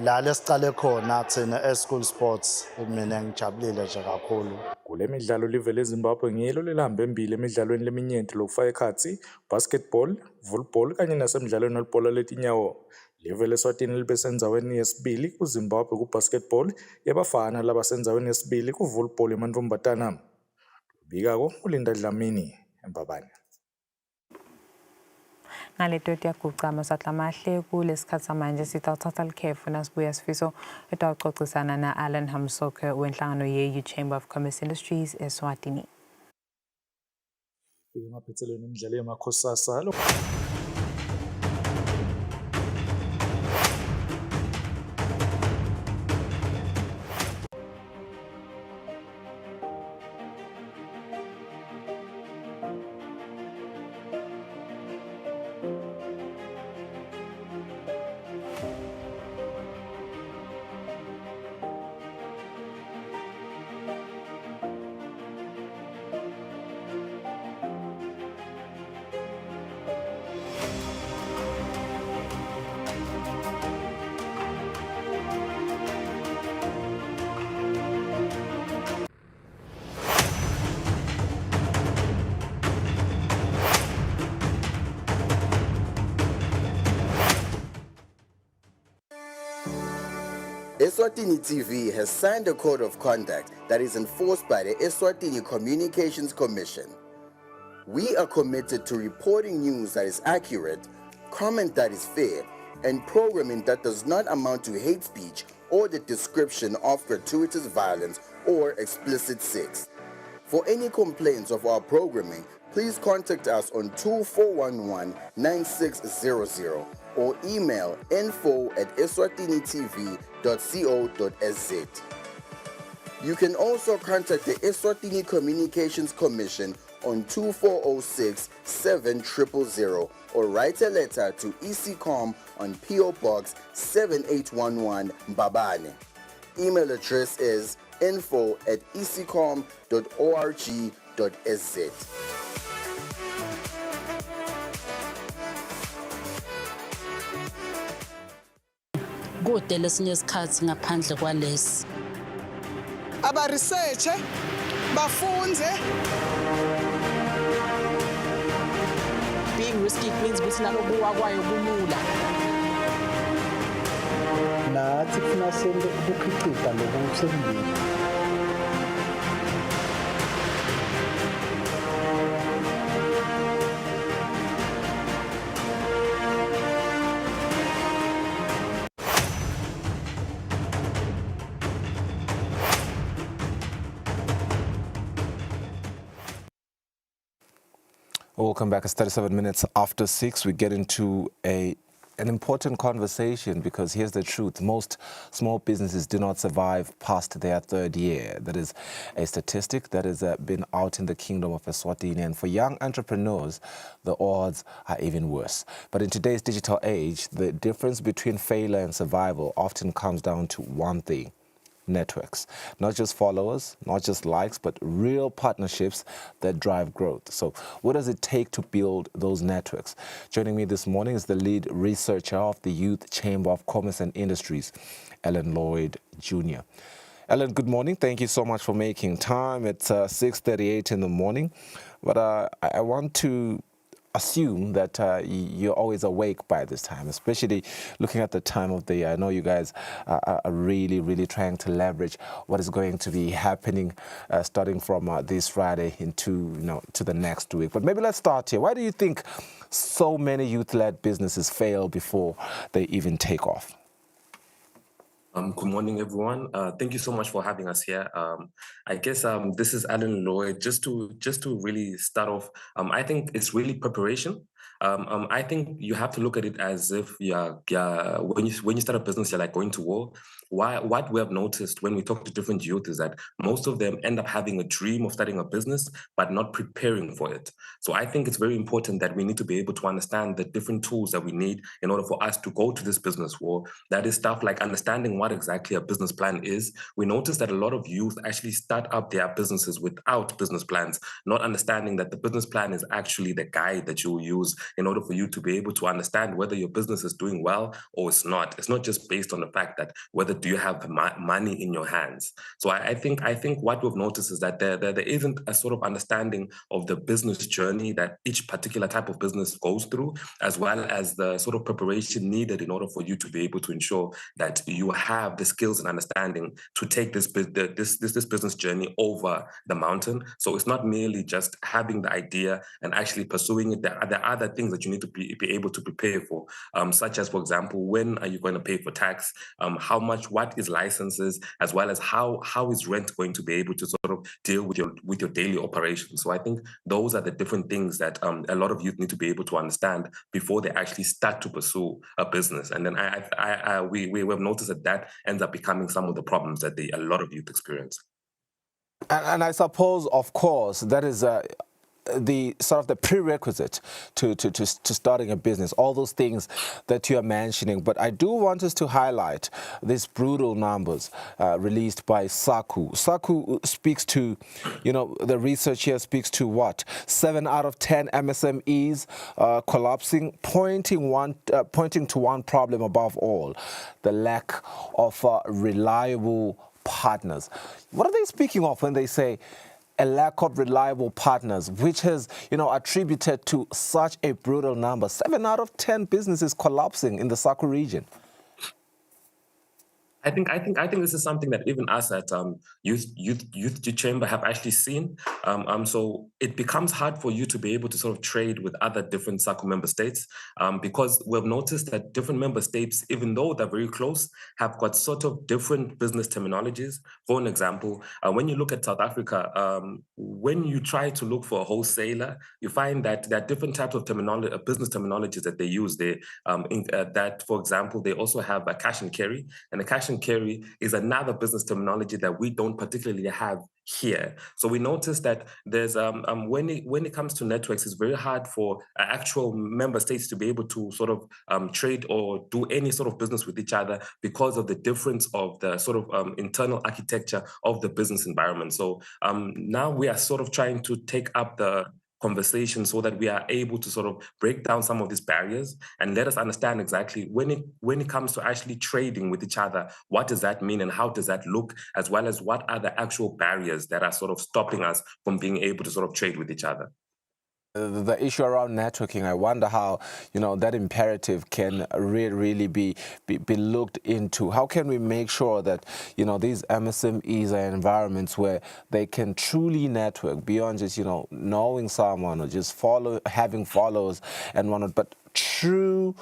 la lesicale khona thina e-school sports mina ngijabulile nje kakhulu. Kule midlalo live leZimbabwe ngilo lelihamba embili emidlalweni leminyenti lokufaka ekhatsi basketball, volleyball kanye nasemidlalweni welibhola letinyawo. Live leSwatini libe sendzaweni yesibili kuZimbabwe kubasketball yabafana labasendzaweni yesibili kuvolleyball yemantfombatana. Bikako uLinda Dlamini eMbabane. Ngaleto tiyagucama sahlamahle kulesikhathi samanje sithatha likhefu nasibuya sifiso etawuxoxisana na Alan Hamsoke wenhlangano ye Chamber of Commerce Industries eSwatini. Emaphetselweni imidlalo yemakhosasa Eswatini TV has signed a code of conduct that is enforced by the Eswatini Communications Commission. We are committed to reporting news that is accurate, comment that is fair, and programming that does not amount to hate speech or the description of gratuitous violence or explicit sex. For any complaints of our programming, please contact us on 2411-9600 or email info@eswatinitv.co.za. You can also contact the Eswatini Communications Commission on 2406-7000 or write a letter to ECCOM on PO Box 7811 Mbabane. Email address is info@ecom.org.za. Kude lesinye isikhathi ngaphandle kwalesi. Aba research bafunze. Being risky means ukuthi nalokuwa kwayo kulula. Nathi kufuna sente ukukhiqiza lokusemndeni. Welcome back. It's 37 minutes after 6. We get into an important conversation because here's the truth. Most small businesses do not survive past their third year. That is a statistic that has been out in the kingdom of Eswatini. And for young entrepreneurs, the odds are even worse. But in today's digital age, the difference between failure and survival often comes down to one thing: networks. Not just followers, not just likes, but real partnerships that drive growth. So what does it take to build those networks? Joining me this morning is the lead researcher of the Youth Chamber of Commerce and Industries, Ellen Lloyd Jr. Ellen, good morning. Thank you so much for making time. It's 6:38 in the morning, but I want to assume that you're always awake by this time, especially looking at the time of the year. I know you guys are really trying to leverage what is going to be happening starting from this Friday into to the next week. But maybe let's start here. Why do you think so many youth-led businesses fail before they even take off? Good morning, everyone. Thank you so much for having us here. I guess this is Alan Lloyd. Just to really start off, I think it's really preparation. I think you have to look at it as if when you start a business, you're like going to war. What we have noticed when we talk to different youth is that most of them end up having a dream of starting a business, but not preparing for it. So I think it's very important that we need to be able to understand the different tools that we need in order for us to go to this business war. That is stuff like understanding what exactly a business plan is. We notice that a lot of youth actually start up their businesses without business plans, not understanding that the business plan is actually the guide that you will use in order for you to be able to understand whether your business is doing well or it's not. It's not just based on the fact that whether do you have money in your hands. So I think what we've noticed is that there isn't a sort of understanding of the business journey that each particular type of business goes through, as well as the sort of preparation needed in order for you to be able to ensure that you have the skills and understanding to take this business journey over the mountain. So it's not merely just having the idea and actually pursuing it. There are other things that you need to be able to prepare for, such as, for example, when are you going to pay for tax? How much? What is licenses, as well as how is rent going to be able to sort of deal with your daily operations? So I think those are the different things that a lot of youth need to be able to understand before they actually start to pursue a business. And then we have noticed that ends up becoming some of the problems that a lot of youth experience. And I suppose, of course, that is the sort of the prerequisite to starting a business, all those things that you are mentioning. But I do want us to highlight these brutal numbers released by SACU. SACU speaks to, the research here speaks to what? 7 out of 10 MSMEs collapsing, pointing to one problem above all: the lack of reliable partners. What are they speaking of when they say a lack of reliable partners, which has, attributed to such a brutal number? 7 out of 10 businesses collapsing in the SACU region. I think this is something that even us at youth chamber have actually seen. So it becomes hard for you to be able to sort of trade with other different SACCO member states, because we've noticed that different member states, even though they're very close, have got sort of different business terminologies. For an example, when you look at South Africa, when you try to look for a wholesaler, you find that there are different types of terminology, business terminologies that they use. That, for example, they also have a cash and carry, and a cash and carry is another business terminology that we don't particularly have here. So we notice that there's when it comes to networks, it's very hard for actual member states to be able to sort of trade or do any sort of business with each other because of the difference of the sort of internal architecture of the business environment. So now we are sort of trying to take up the conversation so that we are able to sort of break down some of these barriers and let us understand exactly when it comes to actually trading with each other, what does that mean and how does that look, as well as what are the actual barriers that are sort of stopping us from being able to sort of trade with each other. The issue around networking, I wonder how, that imperative can really be looked into. How can we make sure that, these MSMEs are environments where they can truly network beyond just, knowing someone or just having followers and whatnot, but true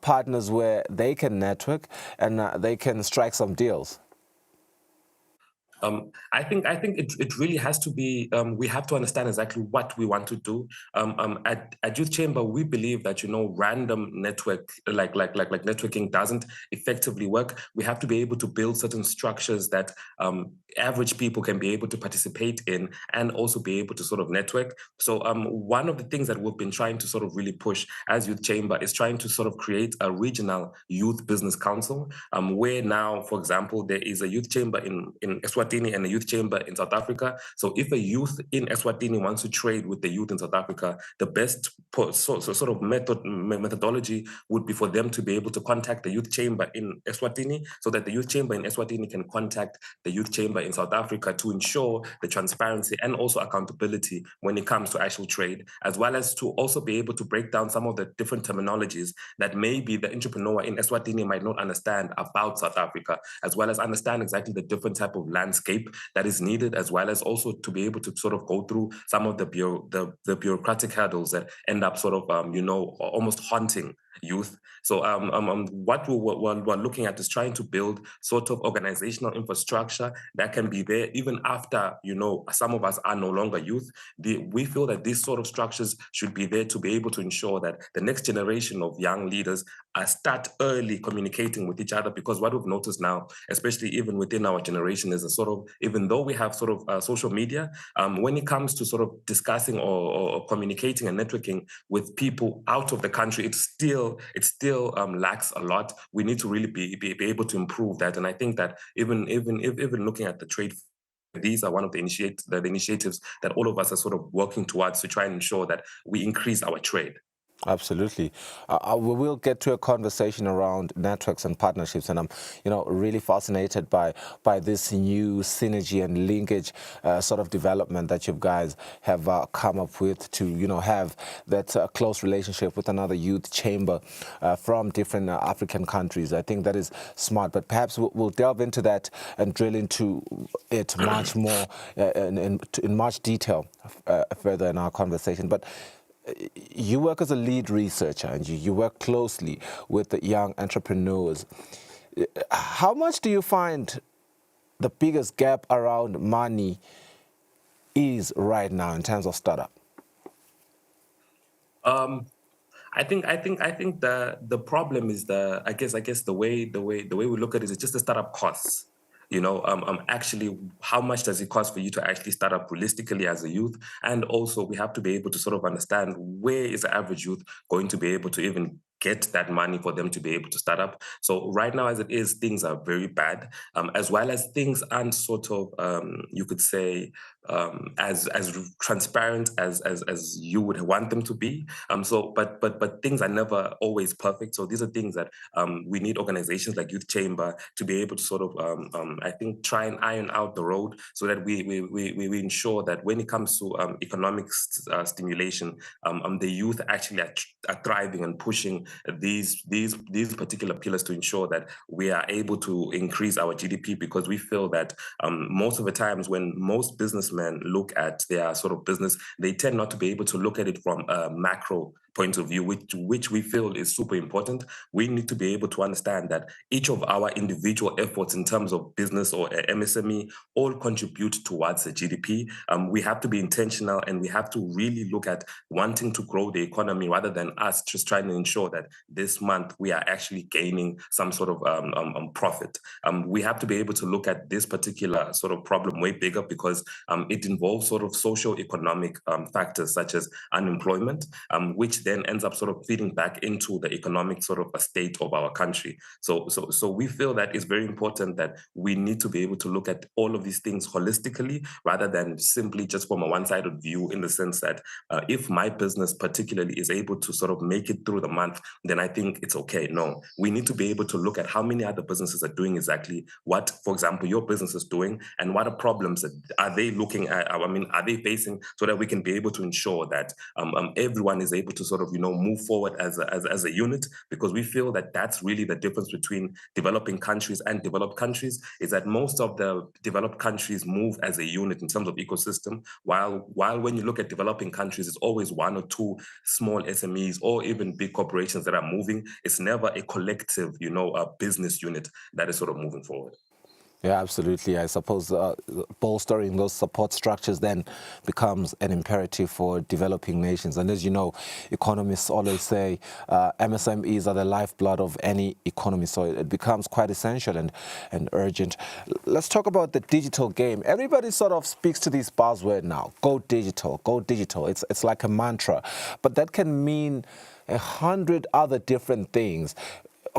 partners where they can network and they can strike some deals? I think it really has to be. We have to understand exactly what we want to do. At Youth Chamber, we believe that random network like networking doesn't effectively work. We have to be able to build certain structures that average people can be able to participate in and also be able to sort of network. So one of the things that we've been trying to sort of really push as Youth Chamber is trying to sort of create a regional youth business council, where now, for example, there is a youth chamber in Eswatini and a youth chamber in South Africa. So if a youth in Eswatini wants to trade with the youth in South Africa, the best sort of methodology would be for them to be able to contact the youth chamber in Eswatini, so that the youth chamber in Eswatini can contact the youth chamber in South Africa to ensure the transparency and also accountability when it comes to actual trade, as well as to also be able to break down some of the different terminologies that maybe the entrepreneur in Eswatini might not understand about South Africa, as well as understand exactly the different type of landscape that is needed, as well as also to be able to sort of go through some of the bureaucratic hurdles that end up sort of almost haunting youth. So what we're looking at is trying to build sort of organizational infrastructure that can be there even after some of us are no longer youth. We feel that these sort of structures should be there to be able to ensure that the next generation of young leaders start early communicating with each other, because what we've noticed now, especially even within our generation, is a sort of, even though we have sort of social media, when it comes to sort of discussing or communicating and networking with people out of the country, it still lacks a lot. We need to really be able to improve that. And I think that even looking at the trade, these are one of the initiatives that all of us are sort of working towards to try and ensure that we increase our trade. Absolutely. We will get to a conversation around networks and partnerships, and I'm, really fascinated by this new synergy and linkage sort of development that you guys have come up with to, have that close relationship with another youth chamber from different African countries. I think that is smart, but perhaps we'll delve into that and drill into it much more in much detail further in our conversation. But you work as a lead researcher and you work closely with the young entrepreneurs. How much do you find the biggest gap around money is right now in terms of startup? I think the problem is I guess the way we look at it is just the startup costs. Actually, how much does it cost for you to actually start up realistically as a youth? And also, we have to be able to sort of understand where is the average youth going to be able to even get that money for them to be able to start up. So right now, as it is, things are very bad, as well as things aren't sort of, you could say, as transparent as you would want them to be. But things are never always perfect. So these are things that we need organizations like Youth Chamber to be able to sort of, I think, try and iron out the road so that we ensure that when it comes to economic stimulation, the youth actually are thriving and pushing these particular pillars to ensure that we are able to increase our GDP, because we feel that most of the times when most businessmen look at their sort of business, they tend not to be able to look at it from a macro point of view, which we feel is super important. We need to be able to understand that each of our individual efforts in terms of business or MSME all contribute towards the GDP. We have to be intentional, and we have to really look at wanting to grow the economy rather than us just trying to ensure that this month we are actually gaining some sort of profit. We have to be able to look at this particular sort of problem way bigger, because it involves sort of socio-economic factors such as unemployment, which then ends up sort of feeding back into the economic sort of a state of our country. So we feel that it's very important that we need to be able to look at all of these things holistically rather than simply just from a one-sided view, in the sense that if my business particularly is able to sort of make it through the month, then I think it's okay. No, we need to be able to look at how many other businesses are doing exactly what, for example, your business is doing, and what are problems that are they looking at, I mean, are they facing, so that we can be able to ensure that everyone is able to sort of, move forward as a unit, because we feel that that's really the difference between developing countries and developed countries, is that most of the developed countries move as a unit in terms of ecosystem, while when you look at developing countries, it's always one or two small SMEs or even big corporations that are moving. It's never a collective, a business unit that is sort of moving forward. Yeah, absolutely. I suppose bolstering those support structures then becomes an imperative for developing nations. And as you know, economists always say MSMEs are the lifeblood of any economy. So it becomes quite essential and urgent. Let's talk about the digital game. Everybody sort of speaks to this buzzword now, go digital, go digital. It's like a mantra, but that can mean 100 other different things.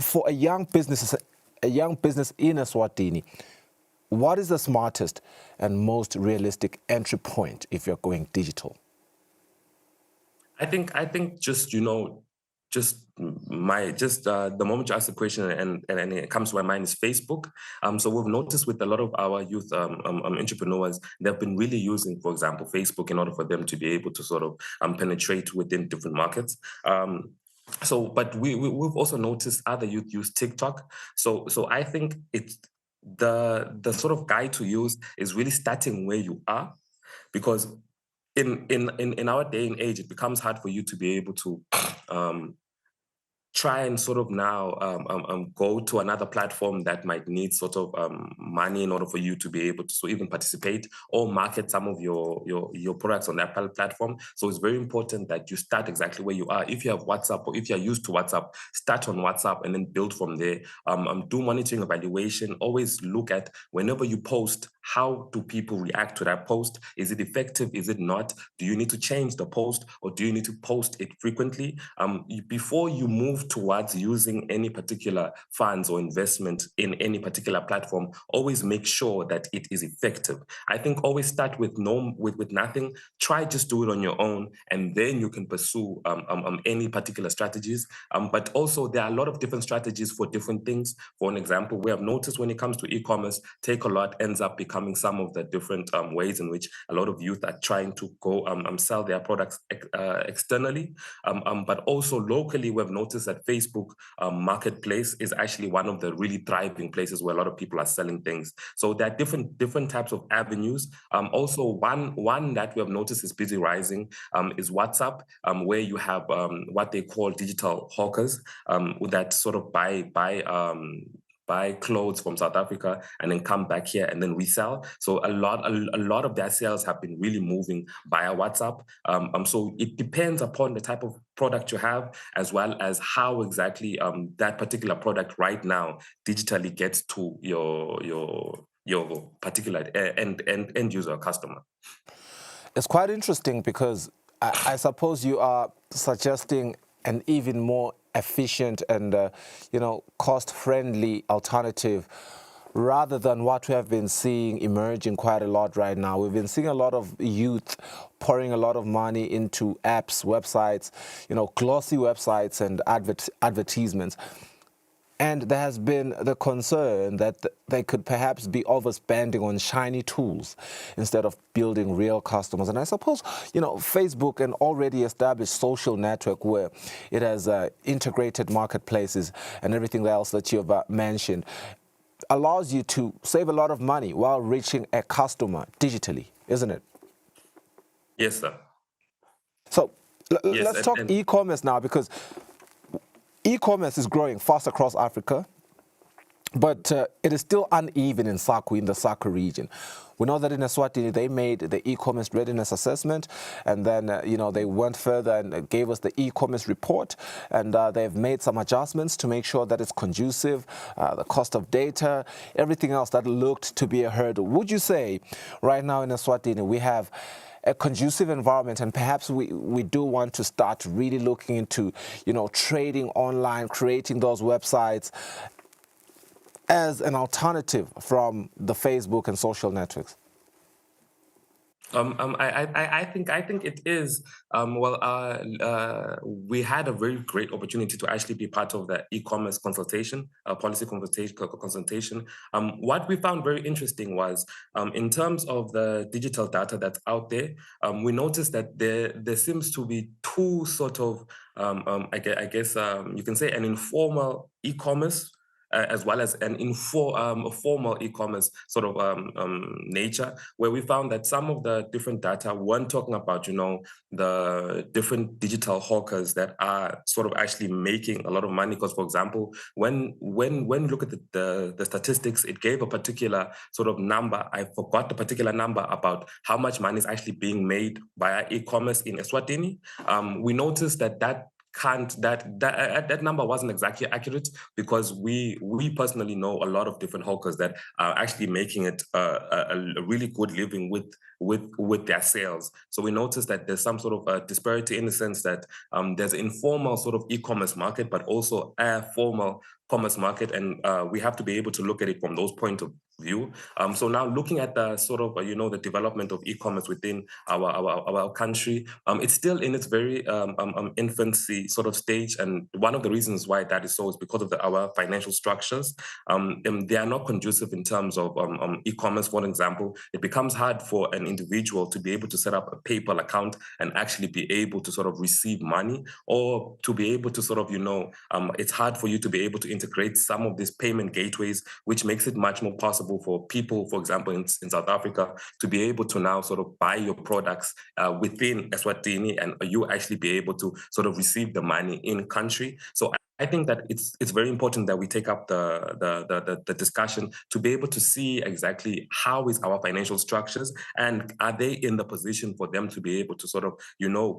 For a young business in Eswatini, what is the smartest and most realistic entry point if you're going digital? I think just the moment you ask the question and it comes to my mind is Facebook. So we've noticed with a lot of our youth entrepreneurs, they've been really using, for example, Facebook in order for them to be able to sort of penetrate within different markets. But we've also noticed other youth use TikTok. So I think it's the sort of guide to use is really starting where you are, because in our day and age, it becomes hard for you to be able to try and sort of now go to another platform that might need sort of money in order for you to be able to even participate or market some of your products on that platform. So it's very important that you start exactly where you are. If you have WhatsApp or if you're used to WhatsApp, start on WhatsApp and then build from there. Do monitoring evaluation. Always look at whenever you post, how do people react to that post? Is it effective? Is it not? Do you need to change the post or do you need to post it frequently? Before you move towards using any particular funds or investment in any particular platform, always make sure that it is effective. I think always start with nothing. Try just do it on your own, and then you can pursue any particular strategies. But also there are a lot of different strategies for different things. For an example, we have noticed when it comes to e-commerce, Take a Lot ends up becoming some of the different ways in which a lot of youth are trying to go sell their products externally. But also locally, we've noticed that Facebook marketplace is actually one of the really thriving places where a lot of people are selling things. So there are different types of avenues. Also, one that we have noticed is busy rising is WhatsApp, where you have what they call digital hawkers that sort of buy clothes from South Africa and then come back here and then resell. So a lot of their sales have been really moving via WhatsApp. So it depends upon the type of product you have, as well as how exactly that particular product right now digitally gets to your particular end user customer. It's quite interesting because I suppose you are suggesting an even more efficient and cost-friendly alternative rather than what we have been seeing emerging quite a lot right now. We've been seeing a lot of youth pouring a lot of money into apps, websites, glossy websites and advertisements. And there has been the concern that they could perhaps be overspending on shiny tools instead of building real customers. And I suppose, Facebook, an already established social network where it has integrated marketplaces and everything else that you've mentioned, allows you to save a lot of money while reaching a customer digitally, isn't it? Yes, sir. So Yes, let's talk e-commerce now, because e-commerce is growing fast across Africa, but it is still uneven in SACU, in the SACU region. We know that in Eswatini, they made the e-commerce readiness assessment, and then, they went further and gave us the e-commerce report, and they've made some adjustments to make sure that it's conducive, the cost of data, everything else that looked to be a hurdle. Would you say right now in Eswatini we have a conducive environment, and perhaps we do want to start really looking into, trading online, creating those websites as an alternative from the Facebook and social networks? I think it is. We had a very great opportunity to actually be part of the e-commerce consultation, policy consultation. What we found very interesting was, in terms of the digital data that's out there, we noticed that there seems to be two sort of, I guess you can say, an informal e-commerce, as well as an formal e-commerce sort of nature, where we found that some of the different data weren't talking about, the different digital hawkers that are sort of actually making a lot of money. Because, for example, when you look at the statistics, it gave a particular sort of number. I forgot the particular number about how much money is actually being made via e-commerce in Eswatini. We noticed that number wasn't exactly accurate, because we personally know a lot of different hawkers that are actually making it a really good living with their sales. So we noticed that there's some sort of disparity, in the sense that there's an informal sort of e-commerce market, but also a formal commerce market, and we have to be able to look at it from those point of view. So now looking at the sort of the development of e-commerce within our country, it's still in its very infancy sort of stage, and one of the reasons why that is so is because of our financial structures. They are not conducive in terms of e-commerce. For example, it becomes hard for an individual to be able to set up a PayPal account and actually be able to sort of receive money, or to be able to sort of it's hard for you to be able to integrate some of these payment gateways, which makes it much more possible for people, for example, in South Africa, to be able to now sort of buy your products within Eswatini, and you actually be able to sort of receive the money in country. So I think that it's very important that we take up the discussion to be able to see exactly how is our financial structures, and are they in the position for them to be able to sort of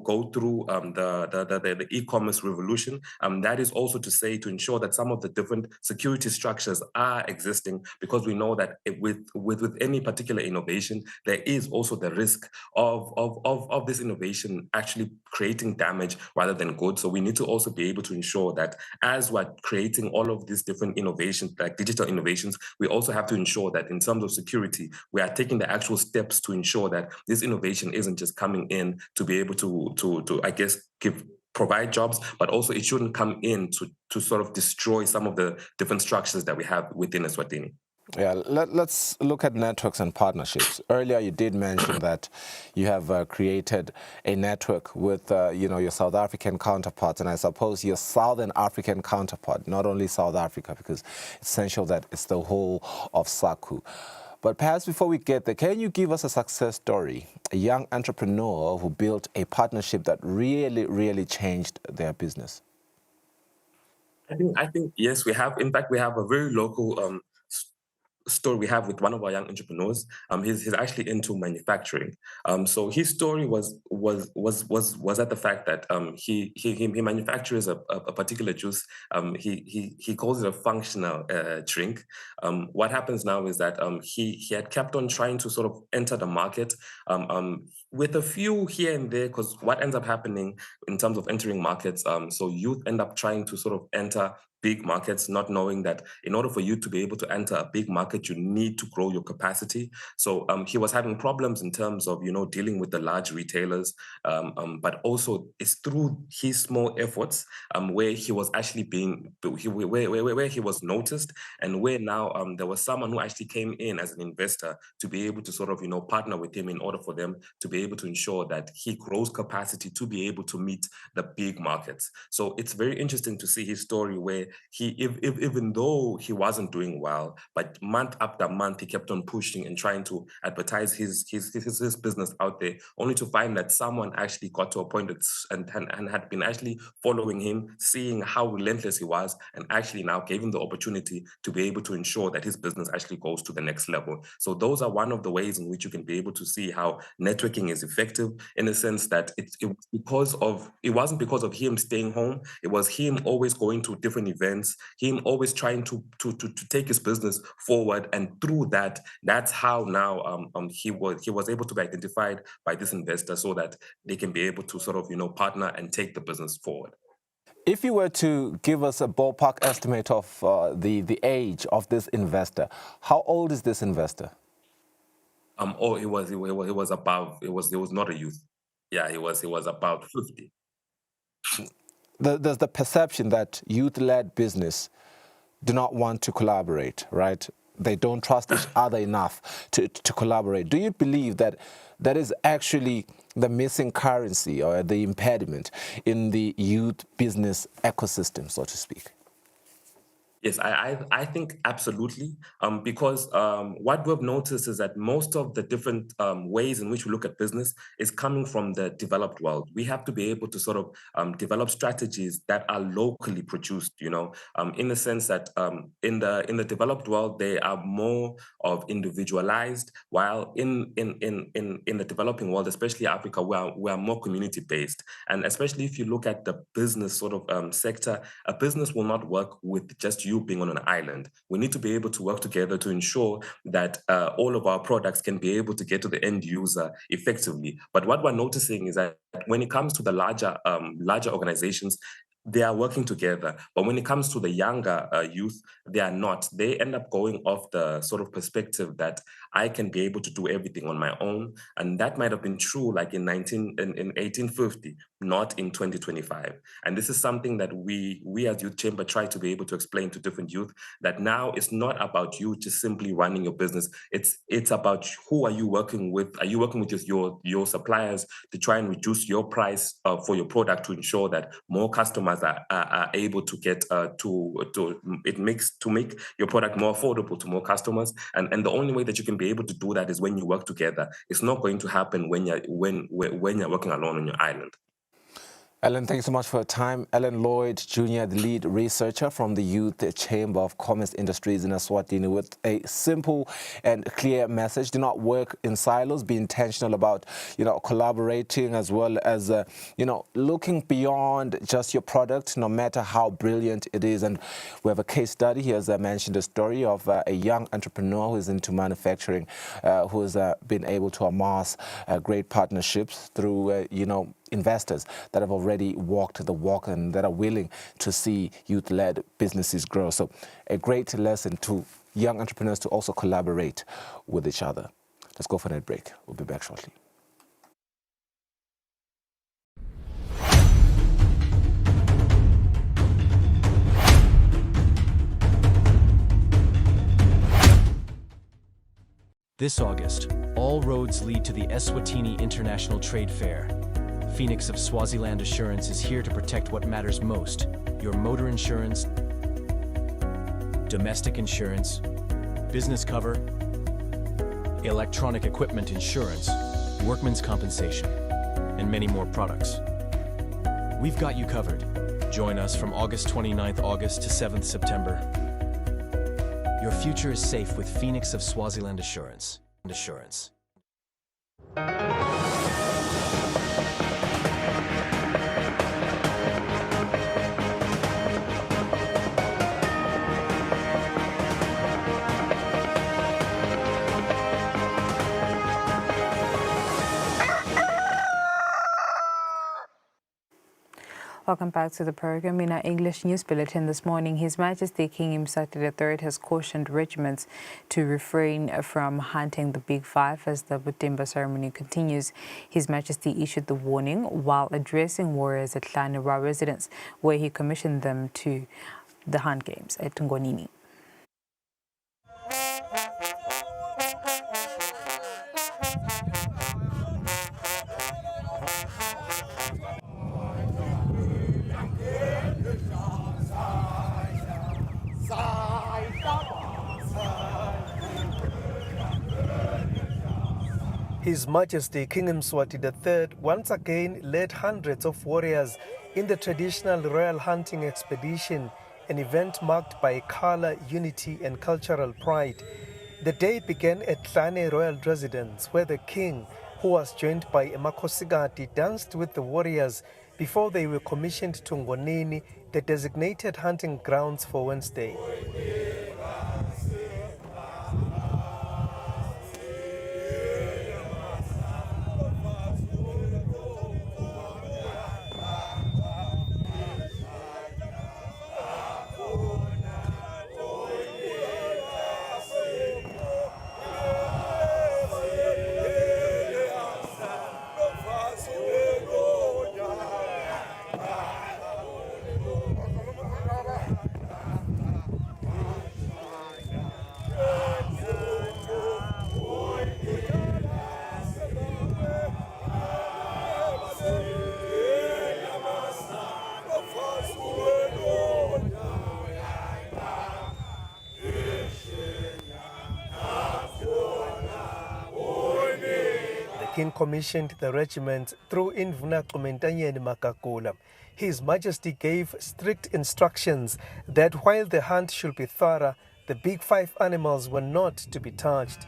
go through the e-commerce revolution. That is also to say, to ensure that some of the different security structures are existing, because we know that with any particular innovation, there is also the risk of this innovation actually creating damage rather than good. So we need to also be able to ensure that as we're creating all of these different innovations, like digital innovations, we also have to ensure that in terms of security, we are taking the actual steps to ensure that this innovation isn't just coming in to be able to I guess, provide jobs, but also it shouldn't come in to sort of destroy some of the different structures that we have within Eswatini. Yeah, let's look at networks and partnerships. Earlier, you did mention that you have created a network with, your South African counterparts, and I suppose your Southern African counterpart, not only South Africa, because it's essential that it's the whole of SACU. But perhaps before we get there, can you give us a success story, a young entrepreneur who built a partnership that really, really changed their business? I think yes, we have. In fact, we have a very local story we have with one of our young entrepreneurs. He's actually into manufacturing. So his story was at the fact that he manufactures a particular juice. He calls it a functional drink. What happens now is that he had kept on trying to sort of enter the market. with a few here and there, because what ends up happening in terms of entering markets, so youth end up trying to sort of enter big markets, not knowing that in order for you to be able to enter a big market, you need to grow your capacity. So he was having problems in terms of, dealing with the large retailers, but also it's through his small efforts where he was actually where he was noticed, and where now there was someone who actually came in as an investor to be able to sort of, partner with him in order for them to be able to ensure that he grows capacity to be able to meet the big markets. So it's very interesting to see his story where even though he wasn't doing well, but month after month, he kept on pushing and trying to advertise his business out there, only to find that someone actually got to a point and had been actually following him, seeing how relentless he was, and actually now gave him the opportunity to be able to ensure that his business actually goes to the next level. So those are one of the ways in which you can be able to see how networking is effective, in the sense that it wasn't because of him staying home, it was him always going to different events, him always trying to take his business forward, and through that's how now he was able to be identified by this investor so that they can be able to sort of partner and take the business forward. If you were to give us a ballpark estimate of the age of this investor, how old is this investor? He was above. He was not a youth. Yeah, he was about 50. There's the perception that youth-led business do not want to collaborate, right? They don't trust each other enough to collaborate. Do you believe that that is actually the missing currency or the impediment in the youth business ecosystem, so to speak? Yes, I think absolutely, because what we've noticed is that most of the different ways in which we look at business is coming from the developed world. We have to be able to sort of develop strategies that are locally produced, in the sense that in the developed world, they are more of individualized, while in the developing world, especially Africa, we are more community-based. And especially if you look at the business sort of sector, a business will not work with just you being on an island. We need to be able to work together to ensure that all of our products can be able to get to the end user effectively. But what we're noticing is that when it comes to the larger organizations, they are working together. But when it comes to the younger youth, they are not. They end up going off the sort of perspective that I can be able to do everything on my own. And that might have been true like in 1850, not in 2025. And this is something that we as Youth Chamber try to be able to explain to different youth, that now it's not about you just simply running your business. It's about who are you working with? Are you working with your suppliers to try and reduce your price for your product to ensure that more customers are able to get to make your product more affordable to more customers, and the only way that you can be able to do that is when you work together. It's not going to happen when you're working alone on your island. Ellen, thank you so much for your time. Ellen Lloyd Jr., the lead researcher from the Youth Chamber of Commerce Industries in Eswatini, with a simple and clear message. Do not work in silos. Be intentional about, collaborating, as well as, looking beyond just your product, no matter how brilliant it is. And we have a case study. He has mentioned a story of a young entrepreneur who is into manufacturing, who has been able to amass great partnerships through, investors that have already walked the walk and that are willing to see youth-led businesses grow. So a great lesson to young entrepreneurs to also collaborate with each other. Let's go for that break. We'll be back shortly. This August, all roads lead to the Eswatini International Trade Fair. Phoenix of Swaziland Assurance is here to protect what matters most: your motor insurance, domestic insurance, business cover, electronic equipment insurance, workman's compensation, and many more products. We've got you covered. Join us from August 29th August to 7th September. Your future is safe with Phoenix of Swaziland Assurance. Welcome back to the program. In our English news bulletin this morning, His Majesty King Mswati III has cautioned regiments to refrain from hunting the Big Five as the Butimba ceremony continues. His Majesty issued the warning while addressing warriors at Tlanera residence, where he commissioned them to the hunt games at Ngonini. His Majesty King Mswati III once again led hundreds of warriors in the traditional royal hunting expedition, an event marked by color, unity and cultural pride. The day began at Tlane Royal Residence, where the king, who was joined by Emakosigati, danced with the warriors before they were commissioned to Ngonini, the designated hunting grounds for Wednesday. King commissioned the regiment through Indvuna Kumentanyeni Makakula. His Majesty gave strict instructions that while the hunt should be thorough, the Big Five animals were not to be touched.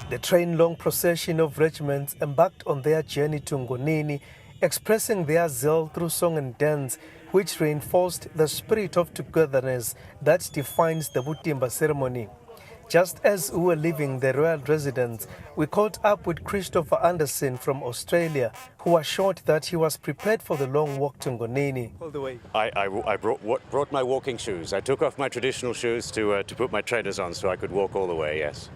The train-long procession of regiments embarked on their journey to Ngonini, expressing their zeal through song and dance, which reinforced the spirit of togetherness that defines the Butimba ceremony. Just as we were leaving the royal residence, we caught up with Christopher Anderson from Australia, who assured that he was prepared for the long walk to Ngonini. All the way. I brought my walking shoes. I took off my traditional shoes to put my trainers on so I could walk all the way, yes.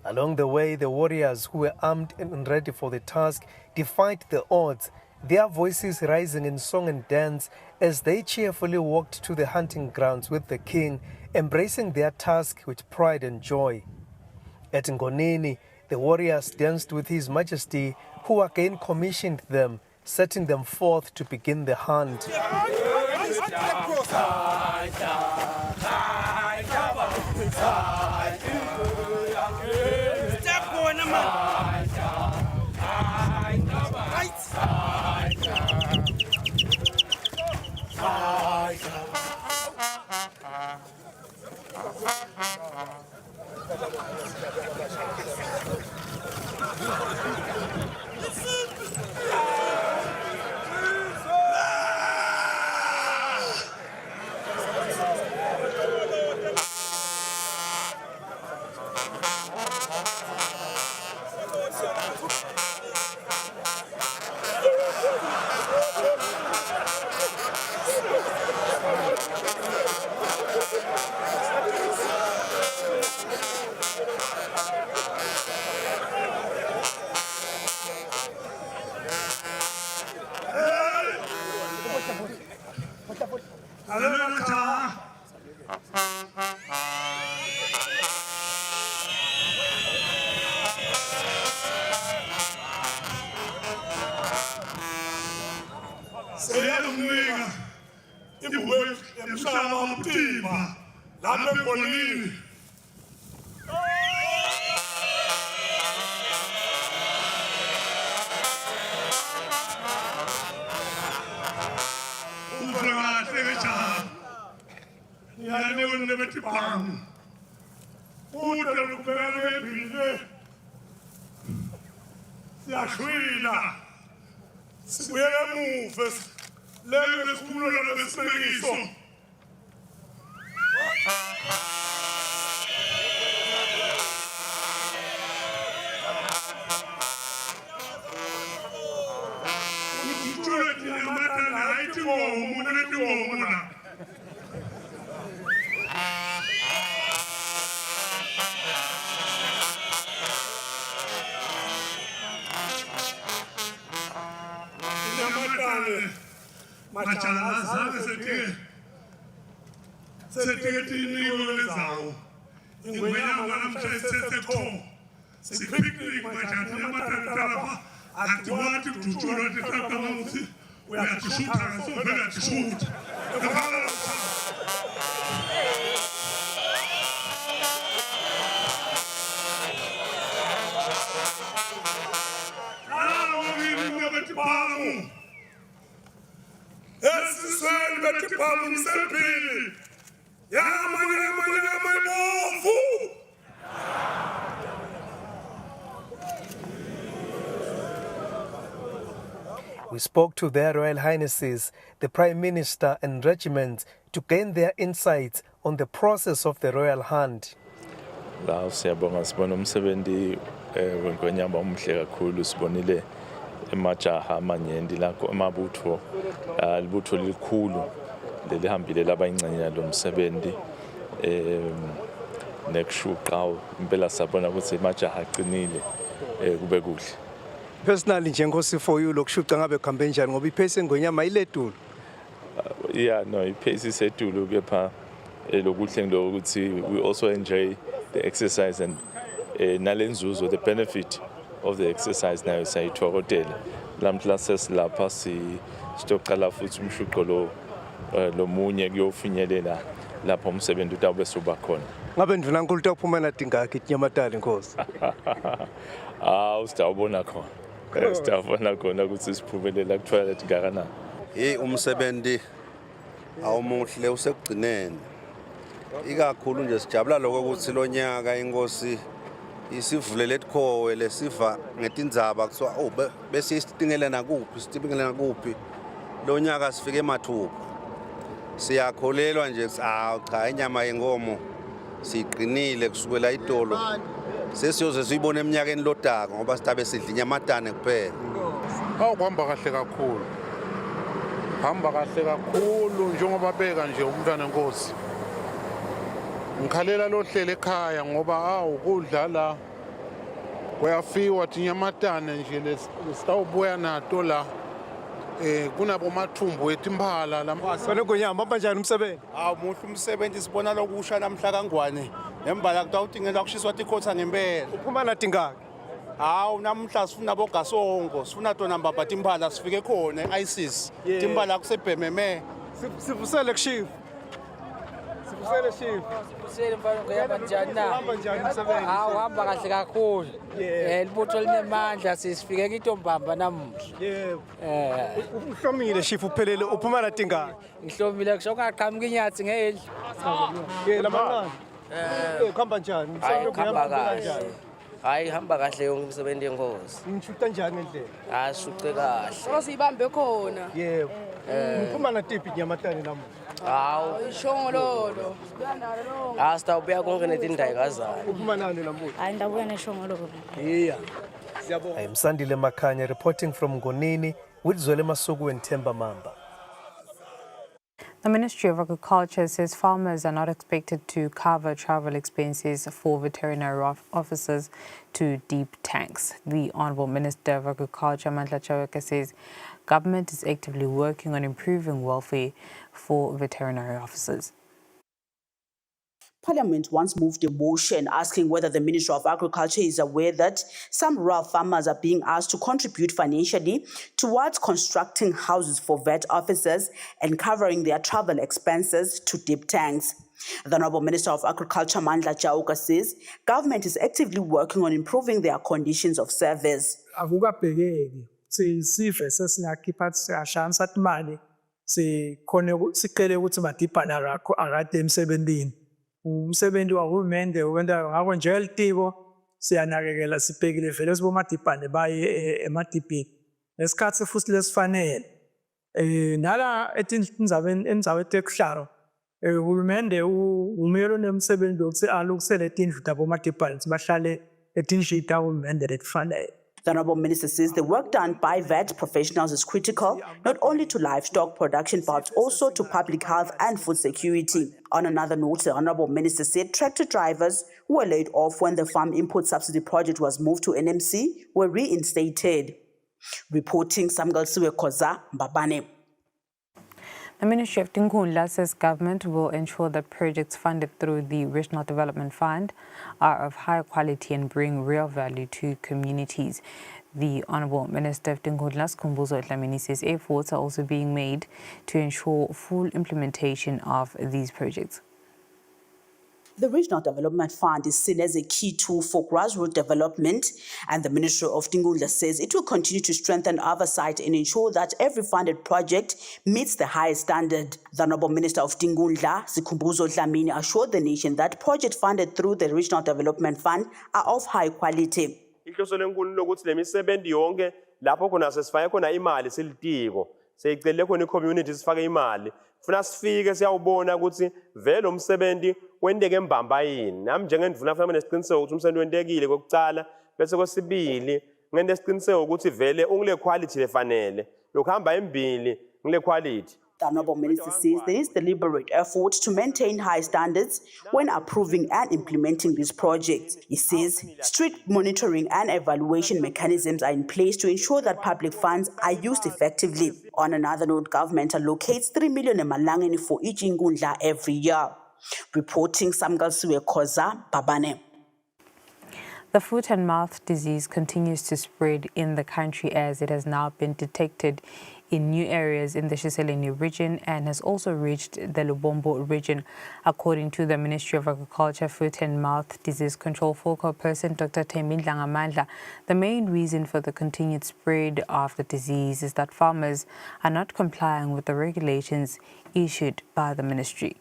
Along the way, the warriors who were armed and ready for the task defied the odds, their voices rising in song and dance as they cheerfully walked to the hunting grounds with the king, embracing their task with pride and joy. At Ngonini, the warriors danced with His Majesty, who again commissioned them, setting them forth to begin the hunt. Siyamnika ibuwe emhlaba umtimba lapha eGolini. Umphakathi ejaha. Yani unebethi bang. Ude lukubele ebhile. Siyashwila. Sibuyele emuva. Lebe sikhulula lesibekiso. Uthule thina matana hayithi ngomu nethi ngomu la. Namatane machala zabe setike tiniwe lezawo ingwenyama namhla sesekho sipicnic majani namatane lapha atiwathi kudutsula titakama ukuthi uyatishutha so vele atishutha efana Bang! Eswatini bethi bang msempili. Yama bofu. We spoke to their Royal Highnesses, the Prime Minister and regiment to gain their insights on the process of the Royal Hunt. La siyabonga sibona umsebenzi wenkonyamba omhle kakhulu sibonile emajaha amanyendi lakho amabutho libutho likhulu lelihambile labayingxenya lomsebenzi nekushuqa impela sabona ukuthi emajaha aqinile kube kuhle. Personally njengosifo you lokushuqa ngabe kuhambe njani ngoba ipace engonyama iledulu. Yeah, no, ipace isedulu kepha lokuhle ngokuthi we also enjoy the exercise and nalenzuzo the benefit of the exercise nayo sayithokotela lamhla sesilapha sitoqala futhi umshuqo lo munye kuyofinyelela lapho umsebenzi utawube suba khona. Ngabe ndivuna nkulu ukuphuma nadingakho iNyamatali Nkosi. Usitawubona khona. Sitawubona khona ukuthi siphumelela kuthola tingakana. Umsebenzi awumuhle usekugcineni. Ikakhulu nje sijabula lokho ukuthi lo nyaka inkosi isivulele etikhowe lesiva ngetindzaba kuthiwa bese isitingele nakuphi lo nyaka sifike emathuba siyakholelwa nje cha inyama yenkomo siqinile kusukela idolo sesiyoze siyibone eminyakeni lodaka ngoba sitabe sidla inyamatane kuphela. Kuhamba kahle kakhulu. Hamba kahle kakhulu njengoba beka nje umntwana enkosi. Ngikhalela lo hlele ekhaya ngoba ukudla la uyafiwa thi inyamatane nje lesitawubuya nato la kunabo mathumbu etimphala la. Sone ngonyama kanjani umsebenzi? Muhle umsebenzi sibona lokusha namhla kangwane nembala kutawutingela kushiswa tikhotha ngempela. Uphuma natingaki? Namhla sifuna bogasongo sifuna tona mbaba timphala sifike khona ISIS timphala kusebhememe sivusele kushifa. Kusele shift. Kusele mfana ngoyama njani na? Hamba njani umsebenzi? Hamba kahle kakhulu. Libutho linemandla sisifike kitombamba namuhla. Yebo. Uhlomile shift uphelele uphuma natingaki? Ngihlomile kusho ungaqhamuka inyathi ngehedla. Lamancane. Kuhamba njani? Hamba kahle. Hayi hamba kahle yonke umsebenzi yenkosi. Ngishuta njani endlela? Shuqe kahle. Osibambe khona. Yebo. Uphuma natiphi inyamatane namuhla? Ishongololo. Sitawubuya konke netindayikazana. Uphuma nani namuhla? Hayi ndabuya neshongololo. Yeah. Siyabonga. I'm Sandile Makhanya reporting from Ngonini with Zwele Masuku and Themba Mamba. The Ministry of Agriculture says farmers are not expected to cover travel expenses for veterinary officers to deep tanks. The Honourable Minister of Agriculture, Mandla Chaweka, says government is actively working on improving welfare for veterinary officers. Parliament once moved a motion asking whether the Ministry of Agriculture is aware that some rural farmers are being asked to contribute financially towards constructing houses for vet officers and covering their travel expenses to dip tanks. The Honourable Minister of Agriculture, Mandla Chauka, says government is actively working on improving their conditions of service. Akukabhekeki sive sesingakhipha siyashana sathi mali sikhone sicele ukuthi madibhane akade emsebenzini umsebenzi wahulumende wenda ngakho nje litiko siyanakekela sibhekile vele sibomadibhane baye emadibhini lesikhathi futhi lesifanele nala endzaweni tekuhlala uhulumende umelo nemsebenzi wokuthi alukusele tindlu tabomadibhane bahlale etindlu tahulumende letifanele. The Honourable Minister says the work done by vet professionals is critical, not only to livestock production, but also to public health and food security. On another note, the Honourable Minister said tractor drivers who were laid off when the farm input subsidy project was moved to NMC were reinstated. Reporting Samgalsiwe Koza, Mbabane. The Ministry of Tinkhundla says government will ensure that projects funded through the Regional Development Fund are of high quality and bring real value to communities. The Honourable Minister of Tinkhundla, Kumbuzo Dlamini, says efforts are also being made to ensure full implementation of these projects. The Regional Development Fund is seen as a key tool for grassroots development, and the Ministry of Tinkhundla says it will continue to strengthen oversight and ensure that every funded project meets the highest standard. The Honourable Minister of Tinkhundla, Sikhumbuzo Dlamini, assured the nation that projects funded through the Regional Development Fund are of high quality. Ihloso lenkulu lokuthi lemisebenzi yonke lapho khona sesifake khona imali silitiko seyicele khona i-community sifake imali funa sifike siyawubona ukuthi vele umsebenzi wendeke embamba yini nami njengendvuna fanele siqiniseke ukuthi umsebenzi wentekile kokucala bese kwesibili ngende siqiniseke ukuthi vele ungile quality lefanele lokuhamba embili ngile quality. The Honourable Minister says there is deliberate effort to maintain high standards when approving and implementing these projects. He says strict monitoring and evaluation mechanisms are in place to ensure that public funds are used effectively. On another note, government allocates 3 million emalangeni for each Tinkhundla every year. Reporting Samgalsiwe Koza, Babane. The foot and mouth disease continues to spread in the country as it has now been detected in new areas in the Kusile region and has also reached the Lubombo region. According to the Ministry of Agriculture, Foot and Mouth Disease Control Focal Person, Dr. Thembile Mandla, the main reason for the continued spread of the disease is that farmers are not complying with the regulations issued by the ministry.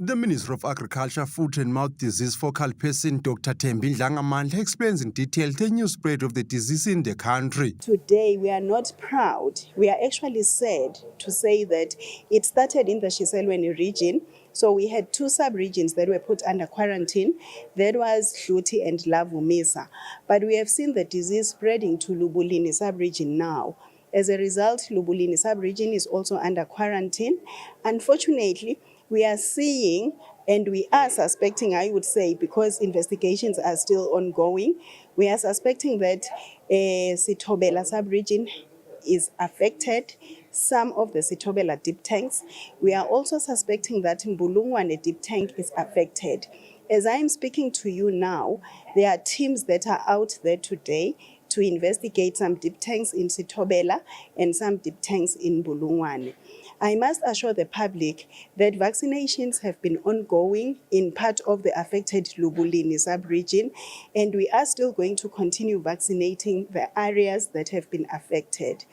The Minister of Agriculture, Foot and Mouth Disease Focal Person, Dr. Thembile Mandla, explains in detail the new spread of the disease in the country. Today, we are not proud. We are actually sad to say that it started in the Kusile region. So we had 2 sub-regions that were put under quarantine. That was Hluti and Lavumisa. But we have seen the disease spreading to Lubulini sub-region now. As a result, Lubulini sub-region is also under quarantine. Unfortunately, we are seeing and we are suspecting, I would say, because investigations are still ongoing, we are suspecting that Sithobela sub-region is affected, some of the Sithobela deep tanks. We are also suspecting that Mbulungwane deep tank is affected. As I am speaking to you now, there are teams that are out there today to investigate some deep tanks in Sithobela and some deep tanks in Mbulungwane. I must assure the public that vaccinations have been ongoing in part of the affected Lubulini sub-region, and we are still going to continue vaccinating the areas that have been affected.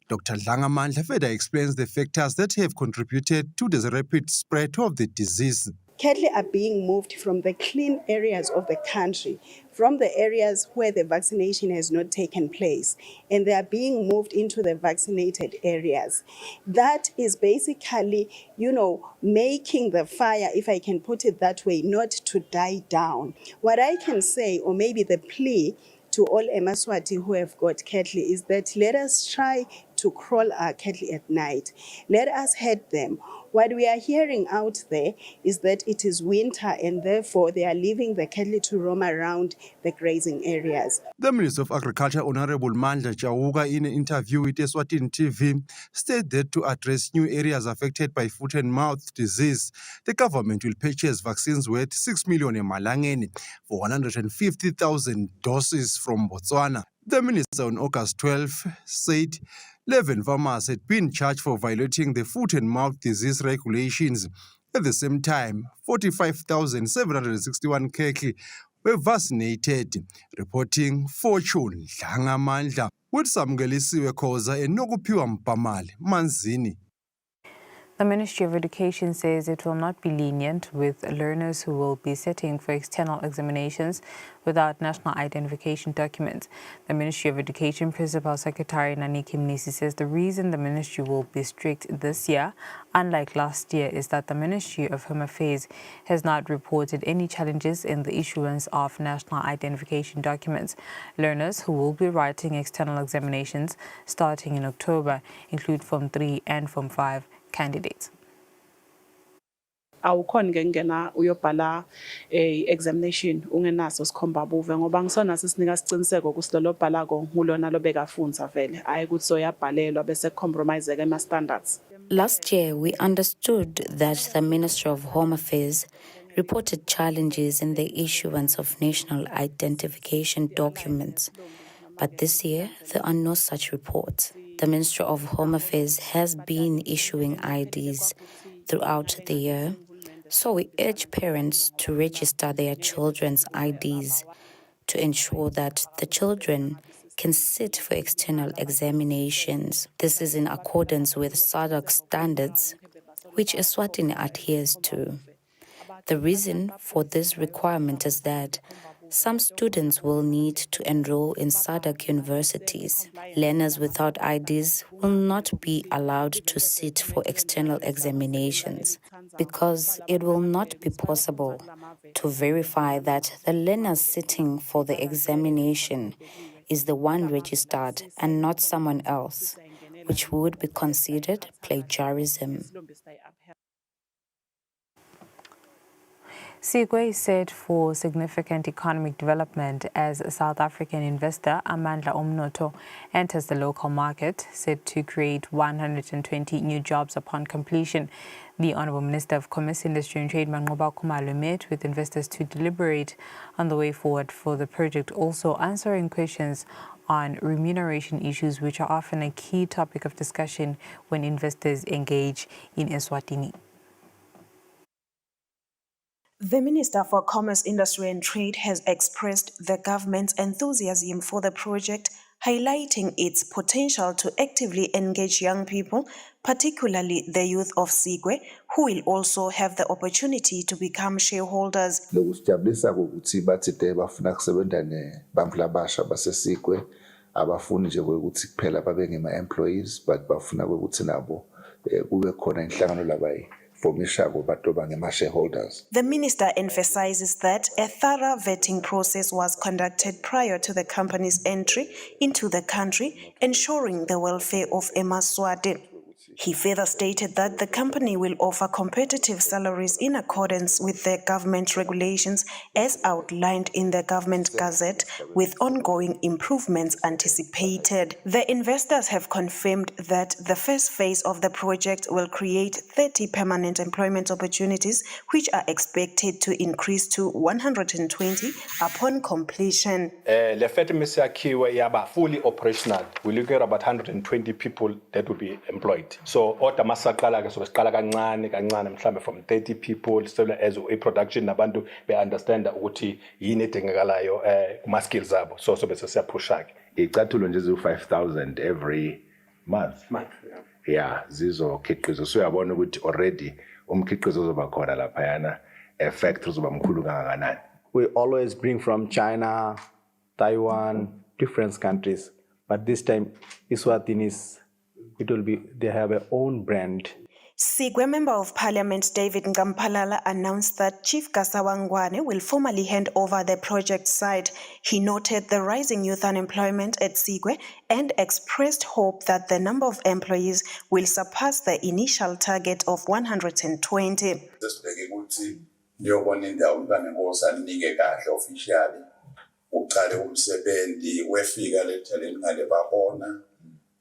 Dr. Mandla further explains the factors that have contributed to the rapid spread of the disease. Cattle are being moved from the clean areas of the country, from the areas where the vaccination has not taken place, and they are being moved into the vaccinated areas. That is basically, making the fire, if I can put it that way, not to die down. What I can say, or maybe the plea to all Eswatini who have got cattle, is that let us try to crawl our cattle at night. Let us head them. What we are hearing out there is that it is winter and therefore they are leaving the cattle to roam around the grazing areas. The Minister of Agriculture, Honorable Mandla Chauka, in an interview with Eswatini TV, stated that to address new areas affected by foot and mouth disease, the government will purchase vaccines worth 6 million emalangeni for 150,000 doses from Botswana. The minister on August 12 said 11 farmers had been charged for violating the foot and mouth disease regulations. At the same time, 45,761 cattle were vaccinated, reporting Fortune Dlangamandla with Samgelisiwe Khoza and Nokuphiwa Mpamali Manzini. The Ministry of Education says it will not be lenient with learners who will be sitting for external examinations without national identification documents. The Ministry of Education Principal Secretary Naniki Mnisi says the reason the ministry will be strict this year, unlike last year, is that the Ministry of Home Affairs has not reported any challenges in the issuance of national identification documents. Learners who will be writing external examinations starting in October include Form 3 and Form 5 candidates. Awukhona ke ngena uyobhala examination ungenaso sikhomba buve ngoba ngisona sisinika siciniseko kusilolo bhalako ngulona lobekafunza vele ayi ukuthi soyabhalelwa bese compromise ke ama standards. Last year we understood that the Ministry of Home Affairs reported challenges in the issuance of national identification documents. But this year, there are no such reports. The Ministry of Home Affairs has been issuing IDs throughout the year, so we urge parents to register their children's IDs to ensure that the children can sit for external examinations. This is in accordance with SADC standards, which Eswatini adheres to. The reason for this requirement is that some students will need to enroll in SADC universities. Learners without IDs will not be allowed to sit for external examinations because it will not be possible to verify that the learner sitting for the examination is the one registered and not someone else, which would be considered plagiarism. Sigwe is set for significant economic development as a South African investor, Amandla Omnoto, enters the local market, set to create 120 new jobs upon completion. The Honourable Minister of Commerce, Industry and Trade, Manqoba Khumalo, met with investors to deliberate on the way forward for the project, also answering questions on remuneration issues, which are often a key topic of discussion when investors engage in Eswatini. The Minister for Commerce, Industry and Trade has expressed the government's enthusiasm for the project, highlighting its potential to actively engage young people, particularly the youth of Sigwe, who will also have the opportunity to become shareholders. Lokusijabulisa ukuthi bathi bafuna kusebenza nebantu labasha baseSigwe abafuni nje ukuthi kuphela babe ngema-employees but bafuna ukuthi nabo kube khona inhlangano labayi. The minister emphasizes that a thorough vetting process was conducted prior to the company's entry into the country, ensuring the welfare of eMaswati. He further stated that the company will offer competitive salaries in accordance with the government regulations as outlined in the Government Gazette, with ongoing improvements anticipated. The investors have confirmed that the first phase of the project will create 30 permanent employment opportunities, which are expected to increase to 120 upon completion. Le FETMIS Akiwa yaba fully operational. We're looking at about 120 people that will be employed. So order masaqala ke so siqala kancane mhlambe from 30 people still as a production nabantu be understand ukuthi yini edingakalayo kuma skills zabo so bese siyapusha ke icathulo nje zu-5,000 every month yeah zizo khiqizo so uyabona ukuthi already umkhiqizo uzoba khona lapha yana factory uzoba mkhulu kangakanani. We always bring from China, Taiwan, different countries, but this time Eswatini they have their own brand. Sigwe Member of Parliament David Ngampalala announced that Chief Kasawangwane will formally hand over the project site. He noted the rising youth unemployment at Sigwe and expressed hope that the number of employees will surpass the initial target of 120. Ngiyobona indawo kaNenkosi aninike kahle officially uqale umsebenzi wefika letheleni ngale babona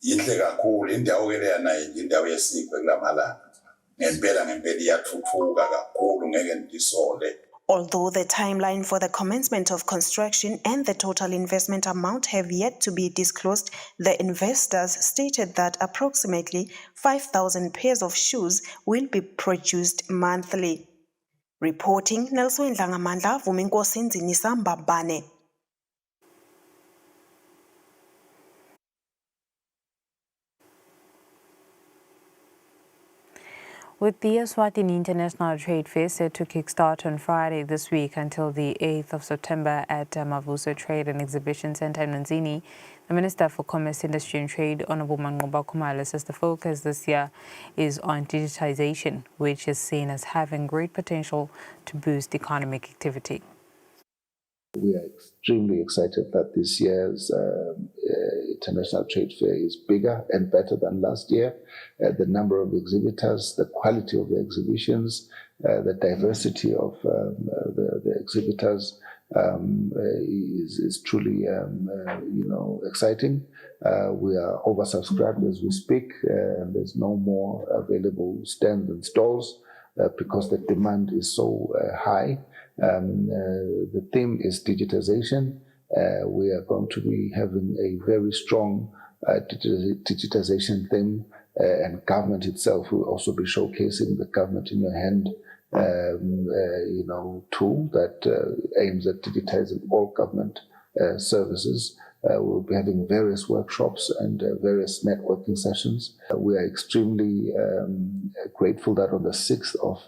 yinhle kakhulu indawo ke leya nayo indawo yeSigwe kulamalanga ngempela iyathuthuka kakhulu ngeke ndisole. Although the timeline for the commencement of construction and the total investment amount have yet to be disclosed, the investors stated that approximately 5,000 pairs of shoes will be produced monthly. Reporting, Nelson Ndlangamandla, Vuminkosi Nzinisa Mbabane. With the Eswatini International Trade Fair set to kickstart on Friday this week until the 8th of September at Mavuso Trade and Exhibition Centre in Manzini, the Minister for Commerce, Industry and Trade, Honourable Mangoba Khumalo, says the focus this year is on digitization, which is seen as having great potential to boost economic activity. We are extremely excited that this year's International Trade Fair is bigger and better than last year. The number of exhibitors, the quality of the exhibitions, the diversity of the exhibitors is truly, exciting. We are oversubscribed as we speak, and there's no more available stands and stalls because the demand is so high. The theme is digitization. We are going to be having a very strong digitization theme, and government itself will also be showcasing the government in your hand, tool that aims at digitizing all government services. We'll be having various workshops and various networking sessions. We are extremely grateful that on the 6th of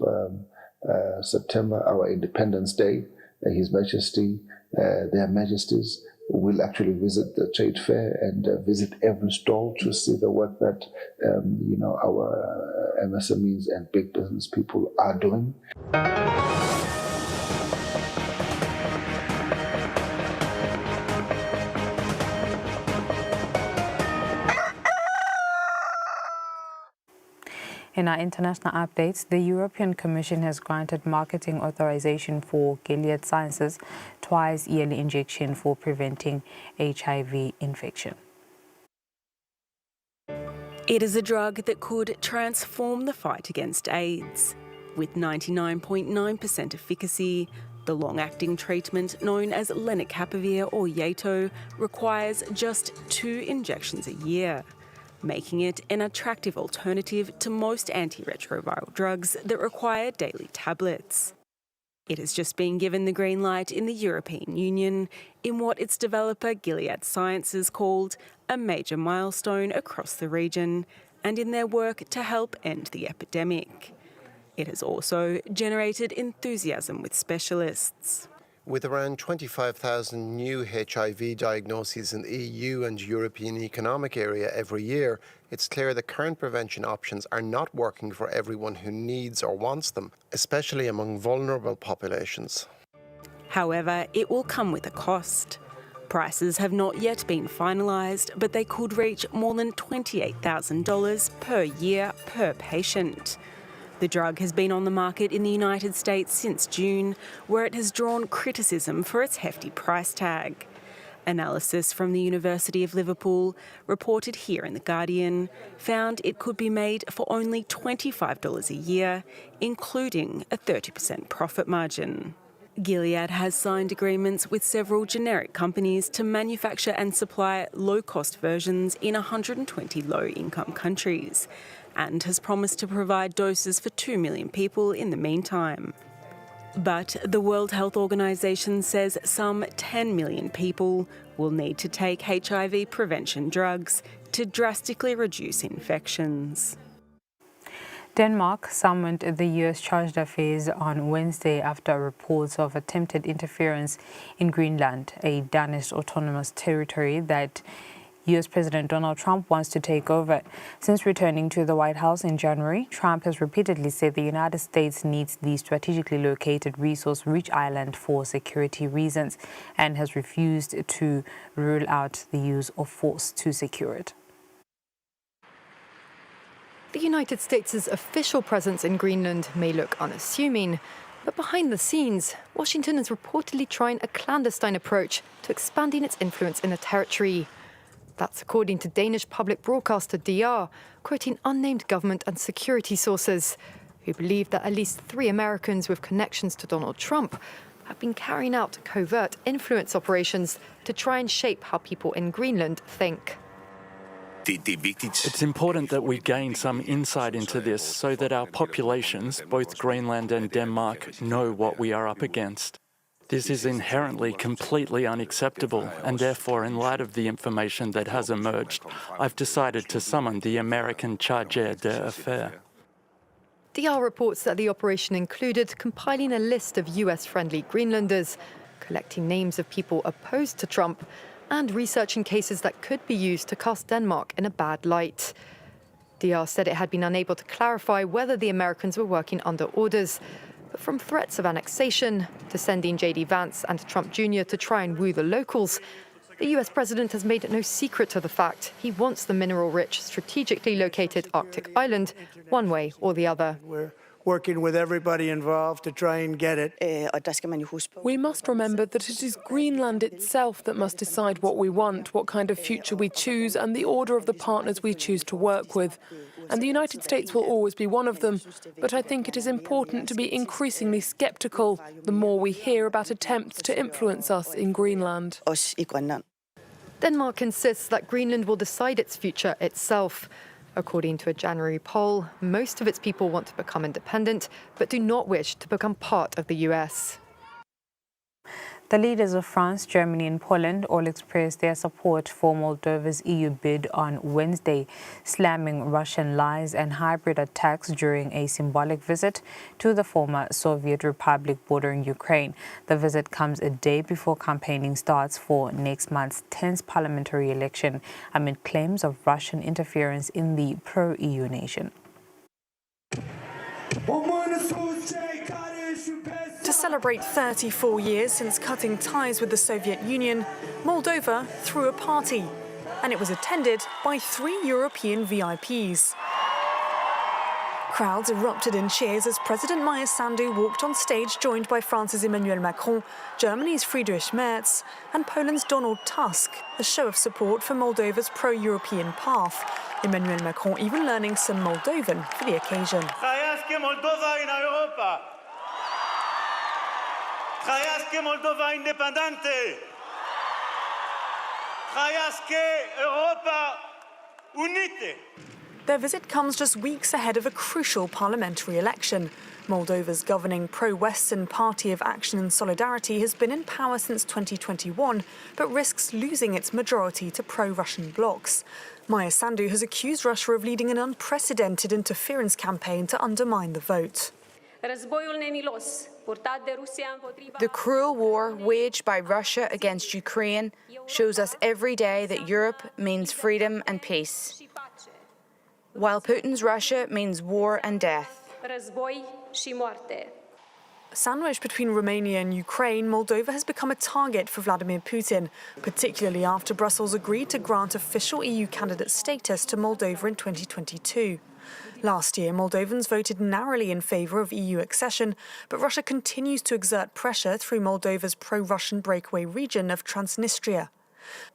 September, our Independence Day, His Majesty, their Majesties will actually visit the trade fair and visit every stall to see the work that our MSMEs and big business people are doing. In our international updates, the European Commission has granted marketing authorization for Gilead Sciences twice-yearly injection for preventing HIV infection. It is a drug that could transform the fight against AIDS. With 99.9% efficacy, the long-acting treatment known as lenacapavir or Yato requires just 2 injections a year, making it an attractive alternative to most antiretroviral drugs that require daily tablets. It has just been given the green light in the European Union in what its developer Gilead Sciences called a major milestone across the region and in their work to help end the epidemic. It has also generated enthusiasm with specialists. With around 25,000 new HIV diagnoses in the EU and European Economic Area every year, it's clear that current prevention options are not working for everyone who needs or wants them, especially among vulnerable populations. However, it will come with a cost. Prices have not yet been finalised, but they could reach more than $28,000 per year per patient. The drug has been on the market in the United States since June, where it has drawn criticism for its hefty price tag. Analysis from the University of Liverpool, reported here in The Guardian, found it could be made for only $25 a year, including a 30% profit margin. Gilead has signed agreements with several generic companies to manufacture and supply low-cost versions in 120 low-income countries, and has promised to provide doses for 2 million people in the meantime. But the World Health Organization says some 10 million people will need to take HIV prevention drugs to drastically reduce infections. Denmark summoned the U.S. Chargé d'Affaires on Wednesday after reports of attempted interference in Greenland, a Danish autonomous territory that U.S. President Donald Trump wants to take over. Since returning to the White House in January, Trump has repeatedly said the United States needs the strategically located resource-rich island for security reasons and has refused to rule out the use of force to secure it. The United States' official presence in Greenland may look unassuming, but behind the scenes, Washington is reportedly trying a clandestine approach to expanding its influence in the territory. That's according to Danish public broadcaster DR, quoting unnamed government and security sources, who believe that at least 3 Americans with connections to Donald Trump have been carrying out covert influence operations to try and shape how people in Greenland think. It's important that we gain some insight into this so that our populations, both Greenland and Denmark, know what we are up against. This is inherently completely unacceptable, and therefore, in light of the information that has emerged, I've decided to summon the American chargé d'affaires. DR reports that the operation included compiling a list of US-friendly Greenlanders, collecting names of people opposed to Trump, and researching cases that could be used to cast Denmark in a bad light. DR said it had been unable to clarify whether the Americans were working under orders, but from threats of annexation to sending J.D. Vance and Trump Jr. to try and woo the locals, the US president has made it no secret to the fact he wants the mineral-rich, strategically located Arctic island one way or the other. We're working with everybody involved to try and get it. We must remember that it is Greenland itself that must decide what we want, what kind of future we choose, and the order of the partners we choose to work with. And the United States will always be one of them. But I think it is important to be increasingly sceptical the more we hear about attempts to influence us in Greenland. Denmark insists that Greenland will decide its future itself. According to a January poll, most of its people want to become independent, but do not wish to become part of the US. The leaders of France, Germany and Poland all expressed their support for Moldova's EU bid on Wednesday, slamming Russian lies and hybrid attacks during a symbolic visit to the former Soviet Republic bordering Ukraine. The visit comes a day before campaigning starts for next month's 10th parliamentary election amid claims of Russian interference in the pro-EU nation. To celebrate 34 years since cutting ties with the Soviet Union, Moldova threw a party, and it was attended by 3 European VIPs. Crowds erupted in cheers as President Maya Sandu walked on stage joined by France's Emmanuel Macron, Germany's Friedrich Merz and Poland's Donald Tusk, a show of support for Moldova's pro-European path. Emmanuel Macron even learning some Moldovan for the occasion. Trăiască Moldova independentă! Trăiască Europa unită! Their visit comes just weeks ahead of a crucial parliamentary election. Moldova's governing pro-Western Party of Action and Solidarity has been in power since 2021, but risks losing its majority to pro-Russian blocs. Maya Sandu has accused Russia of leading an unprecedented interference campaign to undermine the vote. The cruel war waged by Russia against Ukraine shows us every day that Europe means freedom and peace, while Putin's Russia means war and death. Sandwiched between Romania and Ukraine, Moldova has become a target for Vladimir Putin, particularly after Brussels agreed to grant official EU candidate status to Moldova in 2022. Last year, Moldovans voted narrowly in favour of EU accession, but Russia continues to exert pressure through Moldova's pro-Russian breakaway region of Transnistria.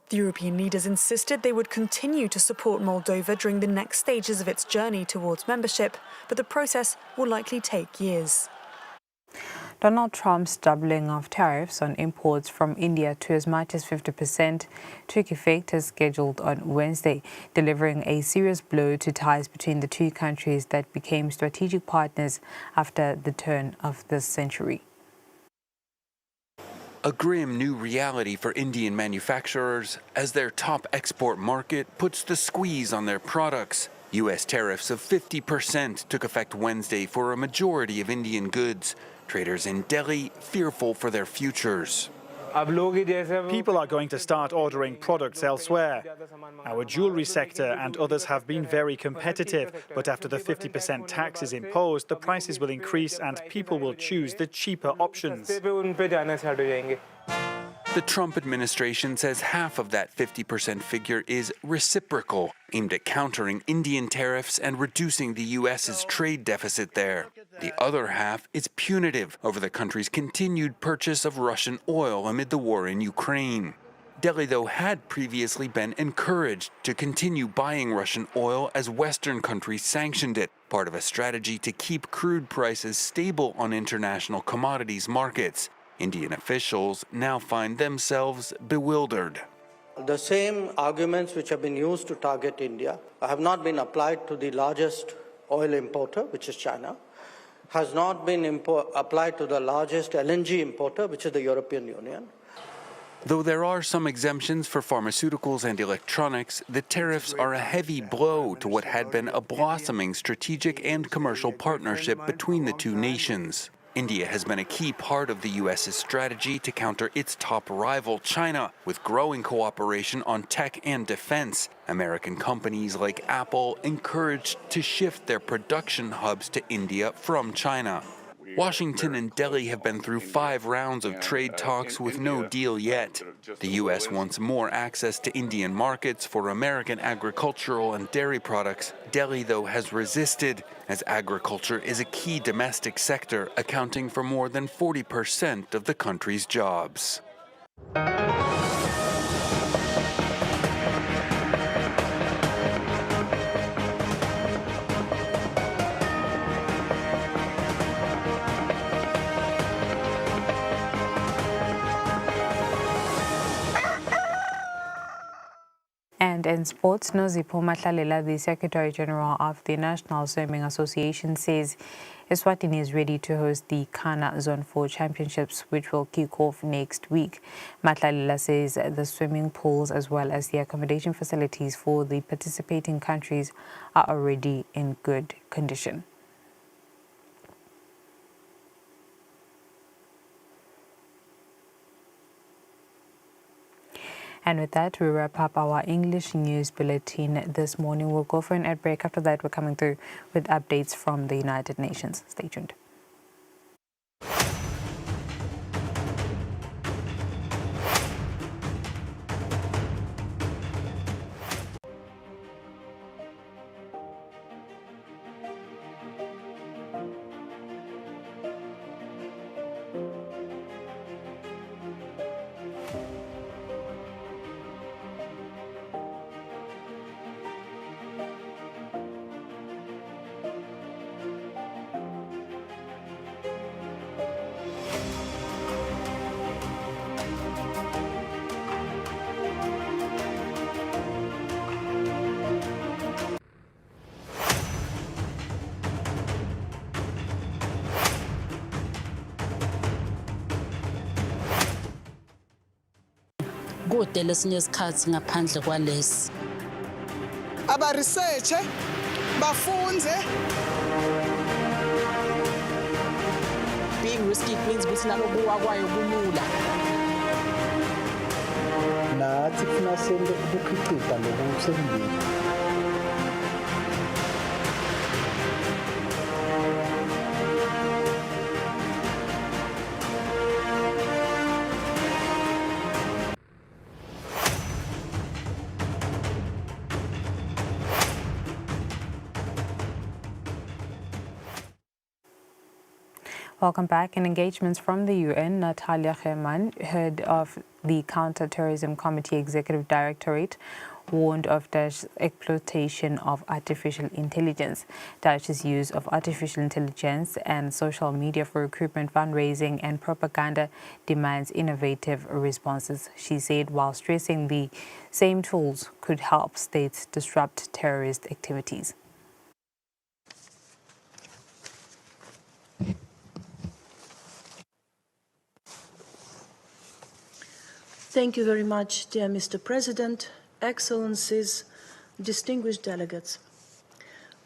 The European leaders insisted they would continue to support Moldova during the next stages of its journey towards membership, but the process will likely take years. Donald Trump's doubling of tariffs on imports from India to as much as 50% took effect as scheduled on Wednesday, delivering a serious blow to ties between the two countries that became strategic partners after the turn of this century. A grim new reality for Indian manufacturers as their top export market puts the squeeze on their products. U.S. tariffs of 50% took effect Wednesday for a majority of Indian goods. Traders in Delhi fearful for their futures. People are going to start ordering products elsewhere. Our jewelry sector and others have been very competitive, but after the 50% tax is imposed, the prices will increase and people will choose the cheaper options. The Trump administration says half of that 50% figure is reciprocal, aimed at countering Indian tariffs and reducing the U.S.'s trade deficit there. The other half is punitive over the country's continued purchase of Russian oil amid the war in Ukraine. Delhi, though, had previously been encouraged to continue buying Russian oil as Western countries sanctioned it, part of a strategy to keep crude prices stable on international commodities markets. Indian officials now find themselves bewildered. The same arguments which have been used to target India have not been applied to the largest oil importer, which is China, has not been applied to the largest LNG importer, which is the European Union. Though there are some exemptions for pharmaceuticals and electronics, the tariffs are a heavy blow to what had been a blossoming strategic and commercial partnership between the two nations. India has been a key part of the U.S.'s strategy to counter its top rival, China, with growing cooperation on tech and defense. American companies like Apple encouraged to shift their production hubs to India from China. Washington and Delhi have been through 5 rounds of trade talks with no deal yet. The U.S. wants more access to Indian markets for American agricultural and dairy products. Delhi, though, has resisted, as agriculture is a key domestic sector, accounting for more than 40% of the country's jobs. And in sports, Nozipho Mahlalela, the Secretary General of the National Swimming Association, says Eswatini is ready to host the Kana Zone 4 Championships, which will kick off next week. Mahlalela says the swimming pools as well as the accommodation facilities for the participating countries are already in good condition. And with that, we wrap up our English news bulletin this morning. We'll go for an ad break. After that, we're coming through with updates from the United Nations. Stay tuned. kude lesinye isikhathi ngaphandle kwalesi aba research bafunze being risky means ukuthi nalokuwa kwayo kulula nathi kufuna sente ukukhicita lokusendile. Welcome back. In engagements from the UN, Natalia Herman, head of the Counter-Terrorism Committee Executive Directorate, warned of Daesh's exploitation of artificial intelligence. Daesh's use of artificial intelligence and social media for recruitment, fundraising and propaganda demands innovative responses, she said, while stressing the same tools could help states disrupt terrorist activities. Thank you very much, dear Mr. President, Excellencies, distinguished delegates.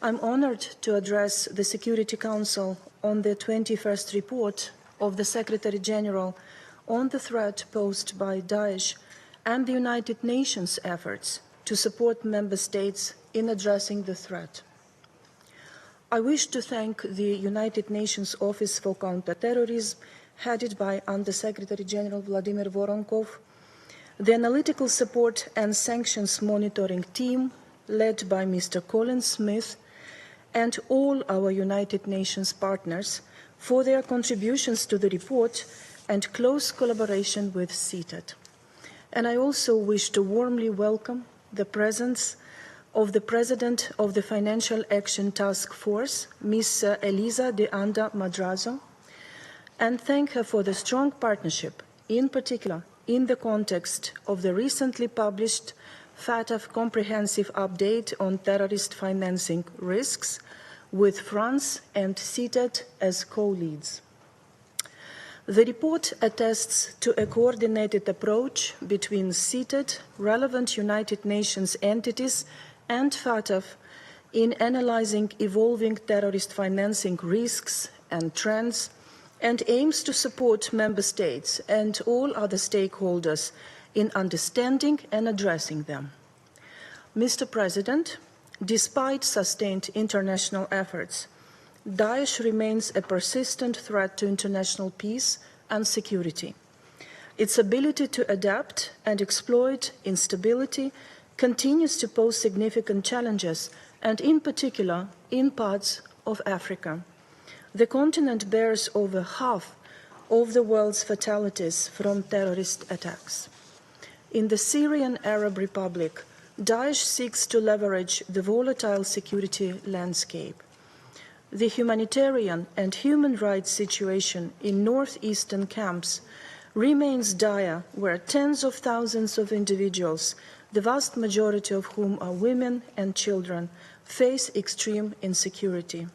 I'm honored to address the Security Council on the 21st report of the Secretary General on the threat posed by Daesh and the United Nations efforts to support member states in addressing the threat. I wish to thank the United Nations Office for Counterterrorism, headed by Under-Secretary General Vladimir Voronkov, the Analytical Support and Sanctions Monitoring Team, led by Mr. Colin Smith, and all our United Nations partners for their contributions to the report and close collaboration with CETAT. And I also wish to warmly welcome the presence of the President of the Financial Action Task Force, Ms. Elisa de Anda Madrazo, and thank her for the strong partnership, in particular in the context of the recently published FATF Comprehensive Update on Terrorist Financing Risks, with France and CETAT as co-leads. The report attests to a coordinated approach between CETAT, relevant United Nations entities, and FATF in analyzing evolving terrorist financing risks and trends, and aims to support member states and all other stakeholders in understanding and addressing them. Mr. President, despite sustained international efforts, Daesh remains a persistent threat to international peace and security. Its ability to adapt and exploit instability continues to pose significant challenges, and in particular in parts of Africa. The continent bears over half of the world's fatalities from terrorist attacks. In the Syrian Arab Republic, Daesh seeks to leverage the volatile security landscape. The humanitarian and human rights situation in northeastern camps remains dire, where tens of thousands of individuals, the vast majority of whom are women and children, face extreme insecurity.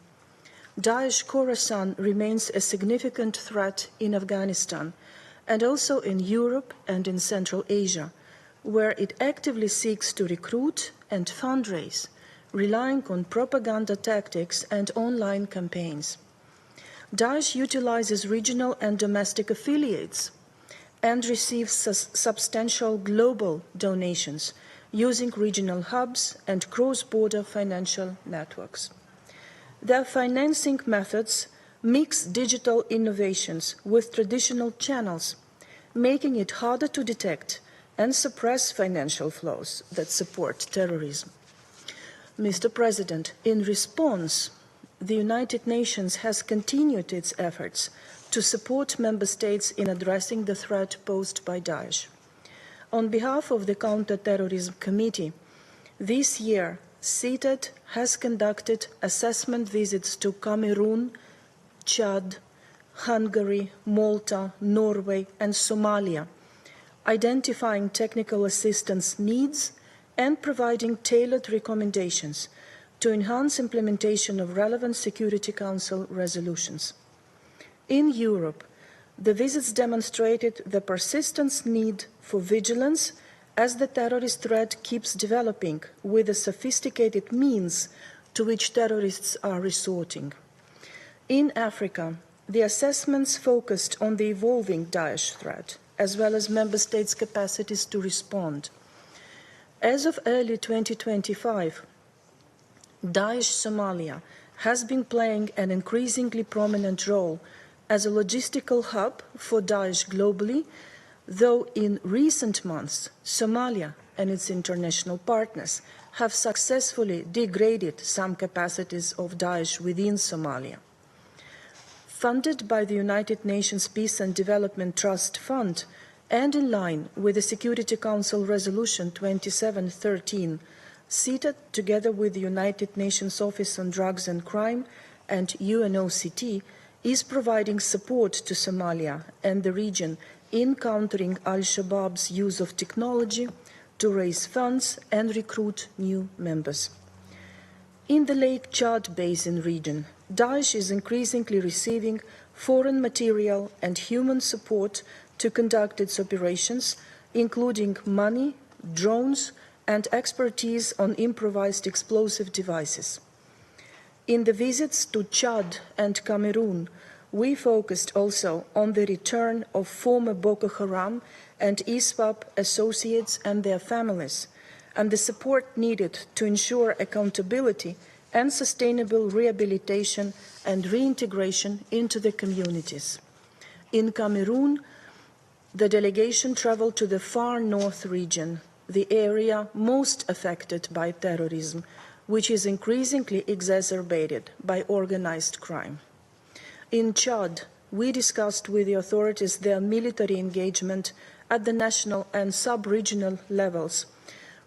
Daesh Khorasan remains a significant threat in Afghanistan and also in Europe and in Central Asia, where it actively seeks to recruit and fundraise, relying on propaganda tactics and online campaigns. Daesh utilizes regional and domestic affiliates and receives substantial global donations using regional hubs and cross-border financial networks. Their financing methods mix digital innovations with traditional channels, making it harder to detect and suppress financial flows that support terrorism. Mr. President, in response, the United Nations has continued its efforts to support member states in addressing the threat posed by Daesh. On behalf of the Counterterrorism Committee, this year, CETAT has conducted assessment visits to Cameroon, Chad, Hungary, Malta, Norway, and Somalia, identifying technical assistance needs and providing tailored recommendations to enhance implementation of relevant Security Council resolutions. In Europe, the visits demonstrated the persistent need for vigilance as the terrorist threat keeps developing with the sophisticated means to which terrorists are resorting. In Africa, the assessments focused on the evolving Daesh threat, as well as member states' capacities to respond. As of early 2025, Daesh Somalia has been playing an increasingly prominent role as a logistical hub for Daesh globally, though in recent months, Somalia and its international partners have successfully degraded some capacities of Daesh within Somalia. Funded by the United Nations Peace and Development Trust Fund and in line with the Security Council Resolution 2713, CETAT, together with the United Nations Office on Drugs and Crime and UNOCT, is providing support to Somalia and the region in countering Al-Shabaab's use of technology to raise funds and recruit new members. In the Lake Chad Basin region, Daesh is increasingly receiving foreign material and human support to conduct its operations, including money, drones, and expertise on improvised explosive devices. In the visits to Chad and Cameroon, we focused also on the return of former Boko Haram and ISWAP associates and their families, and the support needed to ensure accountability and sustainable rehabilitation and reintegration into the communities. In Cameroon, the delegation traveled to the far north region, the area most affected by terrorism, which is increasingly exacerbated by organized crime. In Chad, we discussed with the authorities their military engagement at the national and sub-regional levels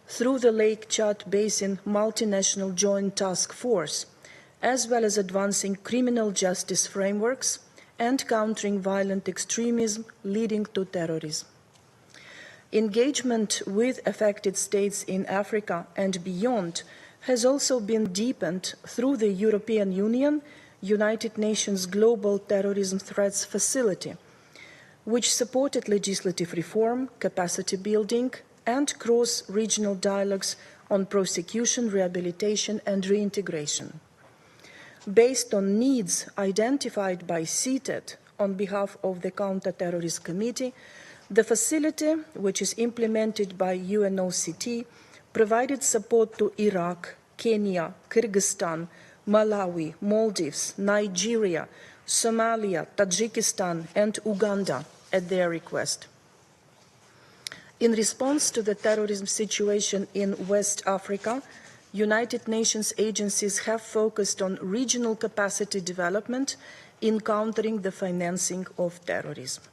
through the Lake Chad Basin Multinational Joint Task Force, as well as advancing criminal justice frameworks and countering violent extremism leading to terrorism. Engagement with affected states in Africa and beyond has also been deepened through the European Union United Nations Global Terrorism Threats Facility, which supported legislative reform, capacity building, and cross-regional dialogues on prosecution, rehabilitation, and reintegration. Based on needs identified by CTED on behalf of the Counter-Terrorist Committee, the facility, which is implemented by UNOCT, provided support to Iraq, Kenya, Kyrgyzstan, Malawi, Maldives, Nigeria, Somalia, Tajikistan, and Uganda at their request. In response to the terrorism situation in West Africa, United Nations agencies have focused on regional capacity development in countering the financing of terrorism.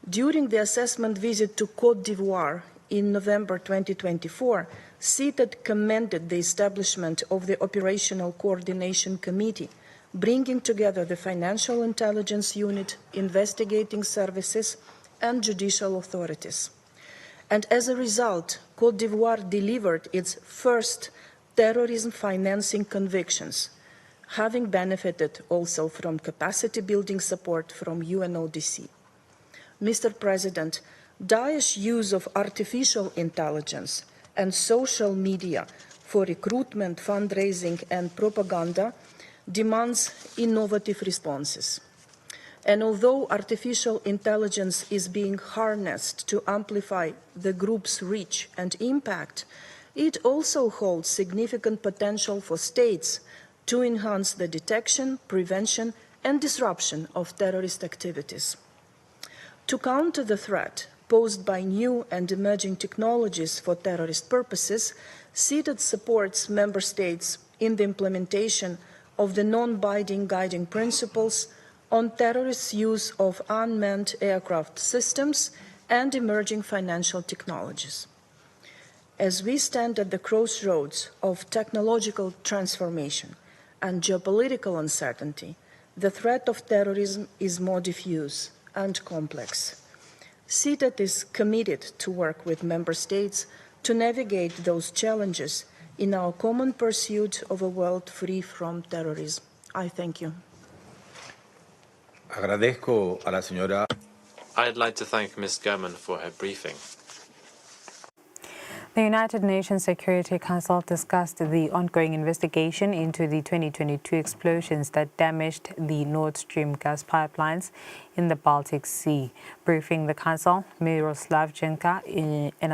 During the assessment visit to Côte d'Ivoire in November 2024, CTED commended the establishment of the Operational Coordination Committee, bringing together the Financial Intelligence Unit, investigating services, and judicial authorities. And as a result, Côte d'Ivoire delivered its first terrorism financing convictions, having benefited also from capacity building support from UNODC. Mr. President, Daesh's use of artificial intelligence and social media for recruitment, fundraising, and propaganda demands innovative responses. And although artificial intelligence is being harnessed to amplify the group's reach and impact, it also holds significant potential for states to enhance the detection, prevention, and disruption of terrorist activities. To counter the threat posed by new and emerging technologies for terrorist purposes, CTED supports member states in the implementation of the non-binding guiding principles on terrorists' use of unmanned aircraft systems and emerging financial technologies. As we stand at the crossroads of technological transformation and geopolitical uncertainty, the threat of terrorism is more diffuse and complex. CTED is committed to work with member states to navigate those challenges in our common pursuit of a world free from terrorism. I thank you. I'd like to thank Ms. German for her briefing. The United Nations Security Council discussed the ongoing investigation into the 2022 explosions that damaged the Nord Stream gas pipelines in the Baltic Sea. Briefing the Council, Miroslav Jenka, UN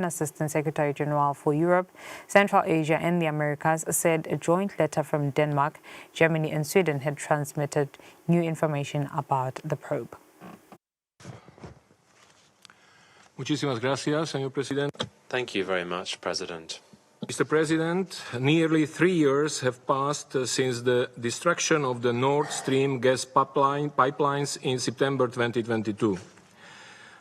Assistant Secretary General for Europe, Central Asia and the Americas, said a joint letter from Denmark, Germany and Sweden had transmitted new information about the probe. Muchísimas gracias, señor presidente. Thank you very much, President. Mr. President, nearly 3 years have passed since the destruction of the Nord Stream gas pipelines in September 2022.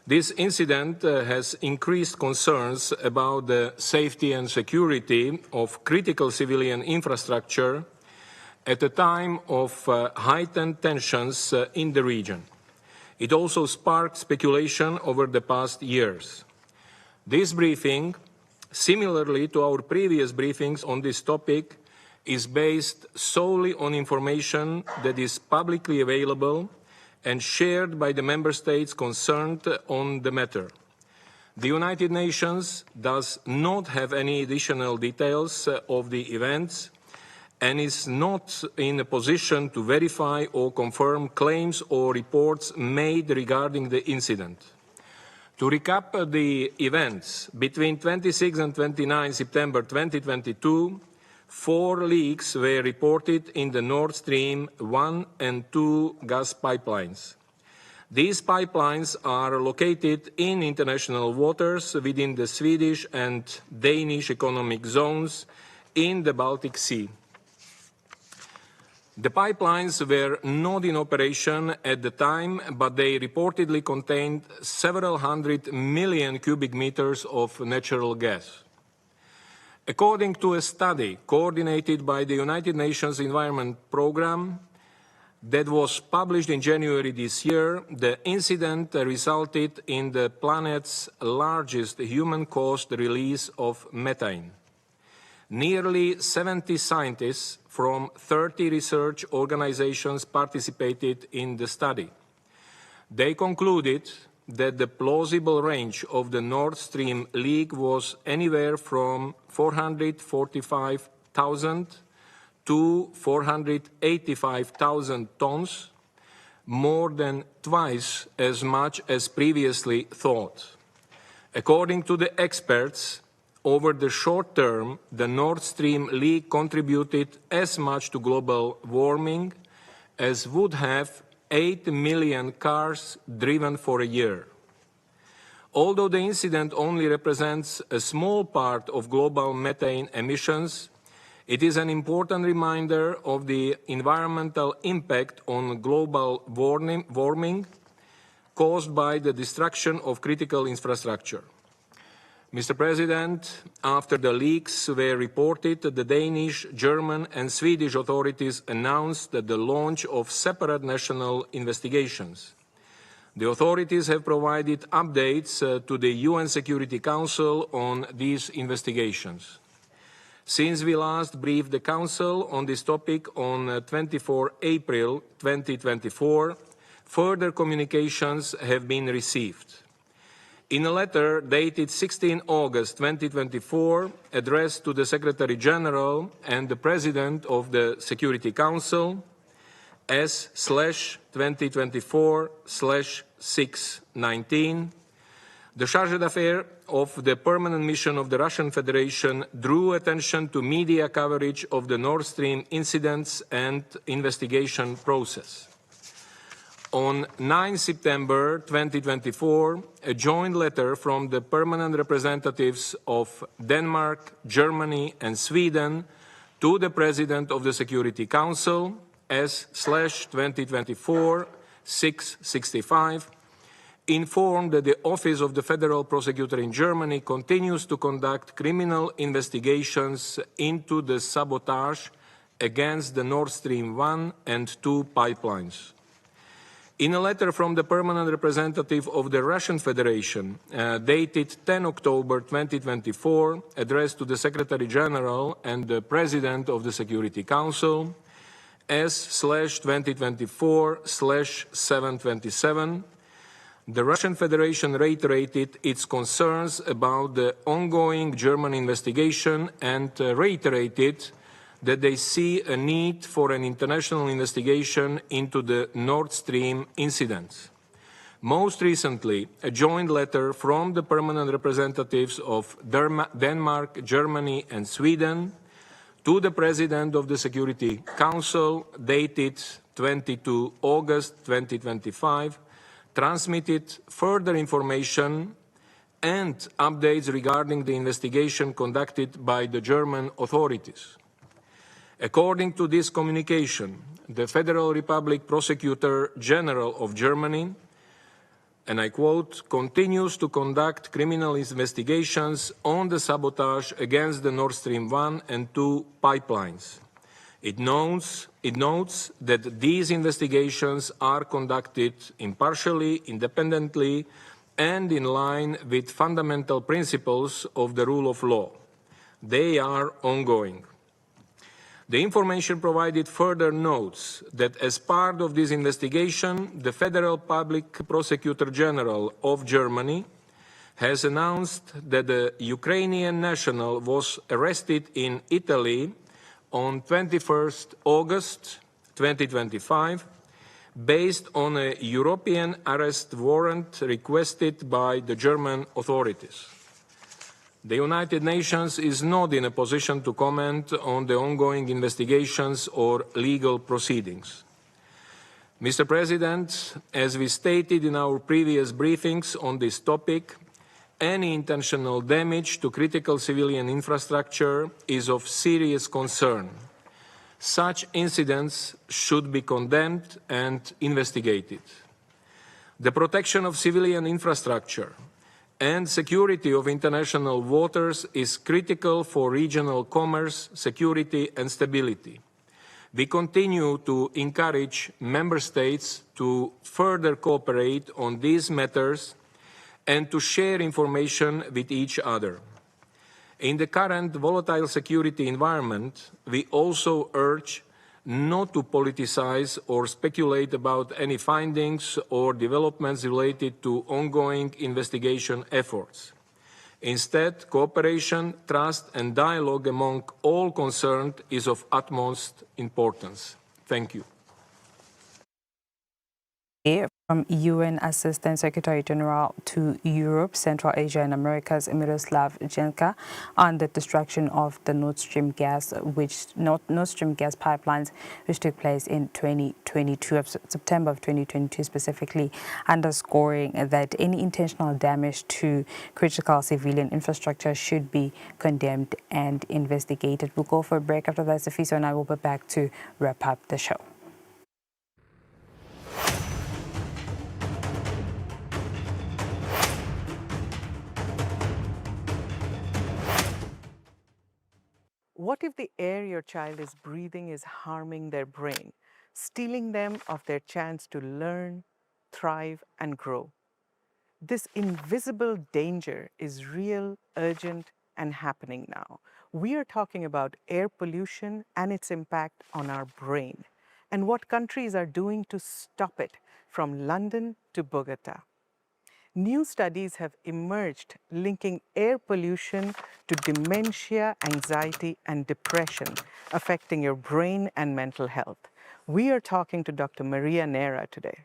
This incident has increased concerns about the safety and security of critical civilian infrastructure at a time of heightened tensions in the region. It also sparked speculation over the past years. This briefing, similarly to our previous briefings on this topic, is based solely on information that is publicly available and shared by the member states concerned on the matter. The United Nations does not have any additional details of the events, and is not in a position to verify or confirm claims or reports made regarding the incident. To recap the events, between 26 and 29 September 2022, 4 leaks were reported in the Nord Stream 1 and 2 gas pipelines. These pipelines are located in international waters within the Swedish and Danish economic zones in the Baltic Sea. The pipelines were not in operation at the time, but they reportedly contained several hundred million cubic meters of natural gas. According to a study coordinated by the United Nations Environment Programme that was published in January this year, the incident resulted in the planet's largest human-caused release of methane. Nearly 70 scientists from 30 research organizations participated in the study. They concluded that the plausible range of the Nord Stream leak was anywhere from 445,000 to 485,000 tons, more than twice as much as previously thought. According to the experts, over the short term, the Nord Stream leak contributed as much to global warming as would have 8 million cars driven for a year. Although the incident only represents a small part of global methane emissions, it is an important reminder of the environmental impact on global warming caused by the destruction of critical infrastructure. Mr. President, after the leaks were reported, the Danish, German and Swedish authorities announced the launch of separate national investigations. The authorities have provided updates to the UN Security Council on these investigations. Since we last briefed the Council on this topic on 24 April 2024, further communications have been received. In a letter dated 16 August 2024, addressed to the Secretary General and the President of the Security Council, S/2024/619, the Chargé d'Affaires of the Permanent Mission of the Russian Federation drew attention to media coverage of the Nord Stream incidents and investigation process. On 9 September 2024, a joint letter from the permanent representatives of Denmark, Germany and Sweden to the President of the Security Council, S/2024/665, informed that the Office of the Federal Prosecutor in Germany continues to conduct criminal investigations into the sabotage against the Nord Stream 1 and 2 pipelines. In a letter from the permanent representative of the Russian Federation, dated 10 October 2024, addressed to the Secretary General and the President of the Security Council, S/2024/727, the Russian Federation reiterated its concerns about the ongoing German investigation and reiterated that they see a need for an international investigation into the Nord Stream incidents. Most recently, a joint letter from the permanent representatives of Denmark, Germany and Sweden to the President of the Security Council, dated 22 August 2025, transmitted further information and updates regarding the investigation conducted by the German authorities. According to this communication, the Federal Republic Prosecutor General of Germany, and I quote, continues to conduct criminal investigations on the sabotage against the Nord Stream 1 and 2 pipelines. It notes that these investigations are conducted impartially, independently, and in line with fundamental principles of the rule of law. They are ongoing. The information provided further notes that as part of this investigation, the Federal Public Prosecutor General of Germany has announced that the Ukrainian national was arrested in Italy on 21st August 2025 based on a European arrest warrant requested by the German authorities. The United Nations is not in a position to comment on the ongoing investigations or legal proceedings. Mr. President, as we stated in our previous briefings on this topic, any intentional damage to critical civilian infrastructure is of serious concern. Such incidents should be condemned and investigated. The protection of civilian infrastructure and security of international waters is critical for regional commerce, security and stability. We continue to encourage Member States to further cooperate on these matters and to share information with each other. In the current volatile security environment, we also urge not to politicize or speculate about any findings or developments related to ongoing investigation efforts. Instead, cooperation, trust and dialogue among all concerned is of utmost importance. Thank you. From UN Assistant Secretary General to Europe, Central Asia and Americas, Miroslav Jenka, on the destruction of the Nord Stream gas pipelines, which took place in 2022, of September of 2022 specifically, underscoring that any intentional damage to critical civilian infrastructure should be condemned and investigated. We'll go for a break after that. Safiso and I will be back to wrap up the show. What if the air your child is breathing is harming their brain, stealing them of their chance to learn, thrive, and grow? This invisible danger is real, urgent, and happening now. We are talking about air pollution and its impact on our brain, and what countries are doing to stop it, from London to Bogota. New studies have emerged linking air pollution to dementia, anxiety, and depression, affecting your brain and mental health. We are talking to Dr. Maria Neira today.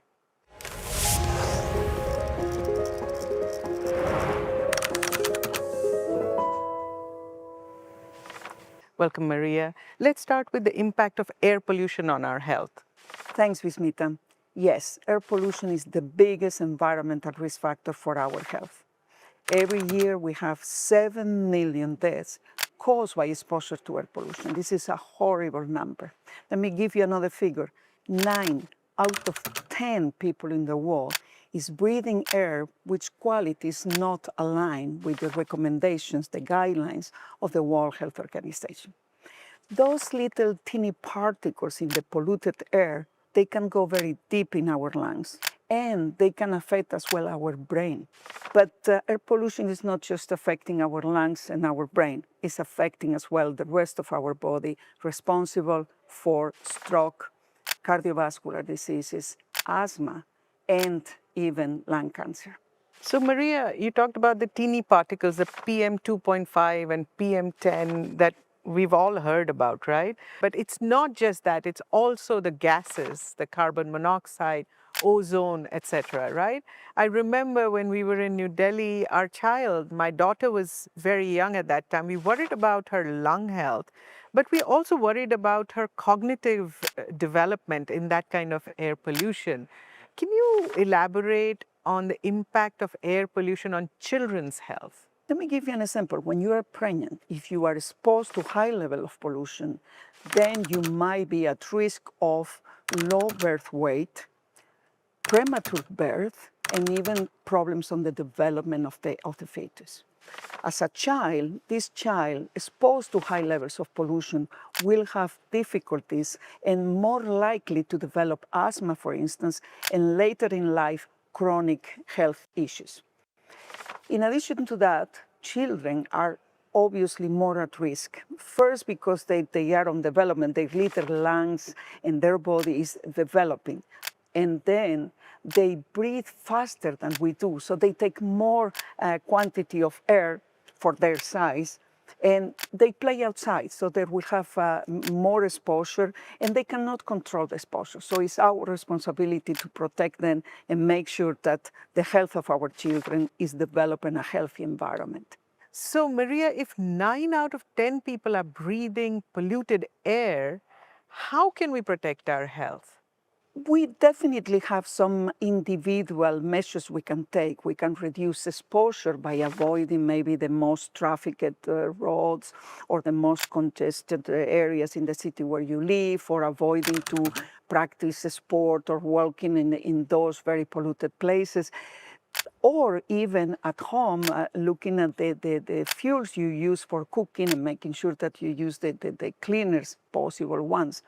Welcome, Maria. Let's start with the impact of air pollution on our health. Thanks, Vismita. Yes, air pollution is the biggest environmental risk factor for our health. Every year we have 7 million deaths caused by exposure to air pollution. This is a horrible number. Let me give you another figure. 9 out of 10 people in the world is breathing air which quality is not aligned with the recommendations, the guidelines of the World Health Organization. Those little teeny particles in the polluted air, they can go very deep in our lungs, and they can affect as well our brain. But air pollution is not just affecting our lungs and our brain, it's affecting as well the rest of our body, responsible for stroke, cardiovascular diseases, asthma, and even lung cancer. So Maria, you talked about the teeny particles, the PM 2.5 and PM 10 that we've all heard about, right? But it's not just that, it's also the gases, the carbon monoxide, ozone, etc., right? I remember when we were in New Delhi, our child, my daughter was very young at that time, we worried about her lung health, but we also worried about her cognitive development in that kind of air pollution. Can you elaborate on the impact of air pollution on children's health? Let me give you an example. When you are pregnant, if you are exposed to high level of pollution, then you might be at risk of low birth weight, premature birth, and even problems on the development of the fetus. As a child, this child exposed to high levels of pollution will have difficulties and more likely to develop asthma, for instance, and later in life, chronic health issues. In addition to that, children are obviously more at risk. First, because they are on development, their little lungs and their body is developing. And then they breathe faster than we do, so they take more quantity of air for their size, And they play outside, so they will have more exposure, and they cannot control the exposure. So it's our responsibility to protect them and make sure that the health of our children is developed in a healthy environment. So, Maria, if 9 out of 10 people are breathing polluted air, how can we protect our health? We definitely have some individual measures we can take. We can reduce exposure by avoiding maybe the most trafficked roads or the most congested areas in the city where you live, or avoiding to practice sport or walking in those very polluted places. Or even at home, looking at the fuels you use for cooking and making sure that you use the cleanest possible ones.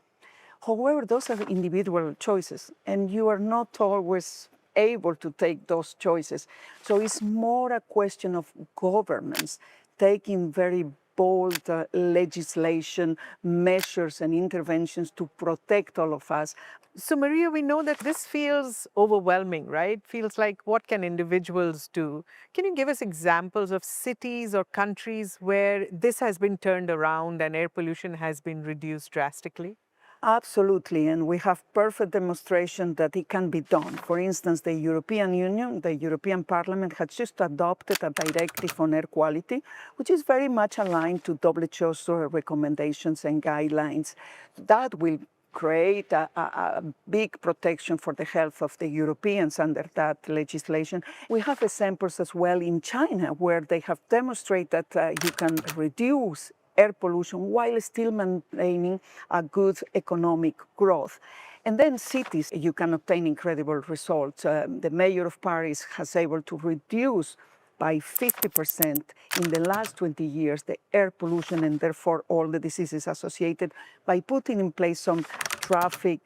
However, those are individual choices, and you are not always able to take those choices. So it's more a question of governments taking very bold legislation, measures, and interventions to protect all of us. So, Maria, we know that this feels overwhelming, right? Feels like, what can individuals do? Can you give us examples of cities or countries where this has been turned around and air pollution has been reduced drastically? Absolutely, and we have perfect demonstration that it can be done. For instance, the European Union, the European Parliament has just adopted a directive on air quality, which is very much aligned to WHO's recommendations and guidelines. That will create a big protection for the health of the Europeans under that legislation. We have examples as well in China, where they have demonstrated that you can reduce air pollution while still maintaining a good economic growth. And then cities, you can obtain incredible results. The mayor of Paris has able to reduce by 50% in the last 20 years the air pollution and therefore all the diseases associated by putting in place some traffic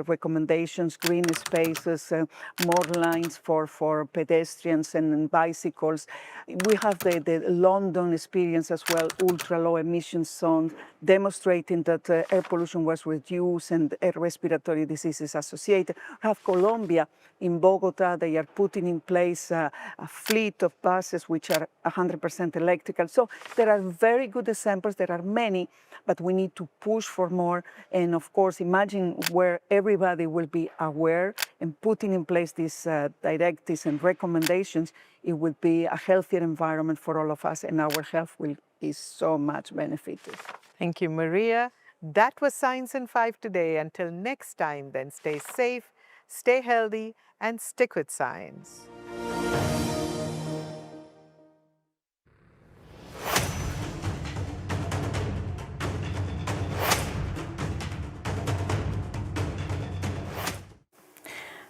recommendations, green spaces, more lines for pedestrians and bicycles. We have the London experience as well, ultra-low emission zones, demonstrating that air pollution was reduced and air respiratory diseases associated. We have Colombia. In Bogota, they are putting in place a fleet of buses which are 100% electrical. So there are very good examples. There are many, but we need to push for more. And of course, imagine where everybody will be aware and putting in place these directives and recommendations. It will be a healthier environment for all of us, and our health will be so much benefited. Thank you, Maria. That was Science in 5 today. Until next time, then stay safe, stay healthy, and stick with science.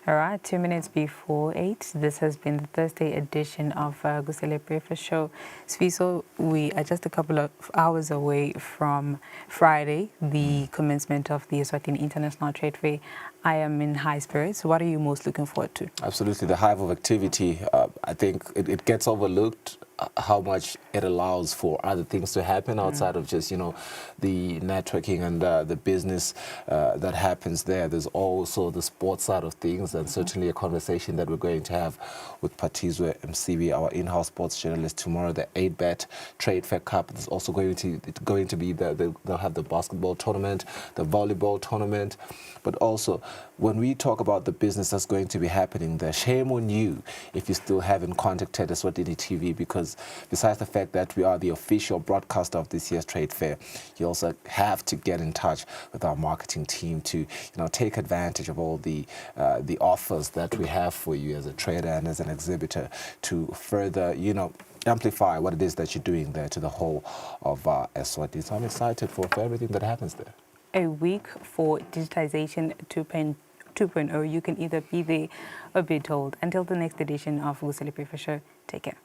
All right, 2 minutes before 8. This has been the Thursday edition of Kusile Breakfast Show. Sviso, we are just a couple of hours away from Friday, the commencement of the Eswatini International Trade Fair. I am in high spirits. What are you most looking forward to? Absolutely, the hive of activity. I think it gets overlooked how much it allows for other things to happen outside of just, the networking and the business that happens there. There's also the sports side of things, and certainly a conversation that we're going to have with Patizwe Msibi, our in-house sports journalist, tomorrow. The 8-Bet Trade Fair Cup is also going to be they'll have the basketball tournament, the volleyball tournament, but also when we talk about the business that's going to be happening there, shame on you if you still haven't contacted Eswatini TV, because besides the fact that we are the official broadcaster of this year's trade fair, you also have to get in touch with our marketing team to take advantage of all the offers that we have for you as a trader and as an exhibitor to further amplify what it is that you're doing there to the whole of Eswatini. So I'm excited for everything that happens there. A week for digitization 2.0. You can either be there or be told. Until the next edition of Kusile Breakfast Show, take care.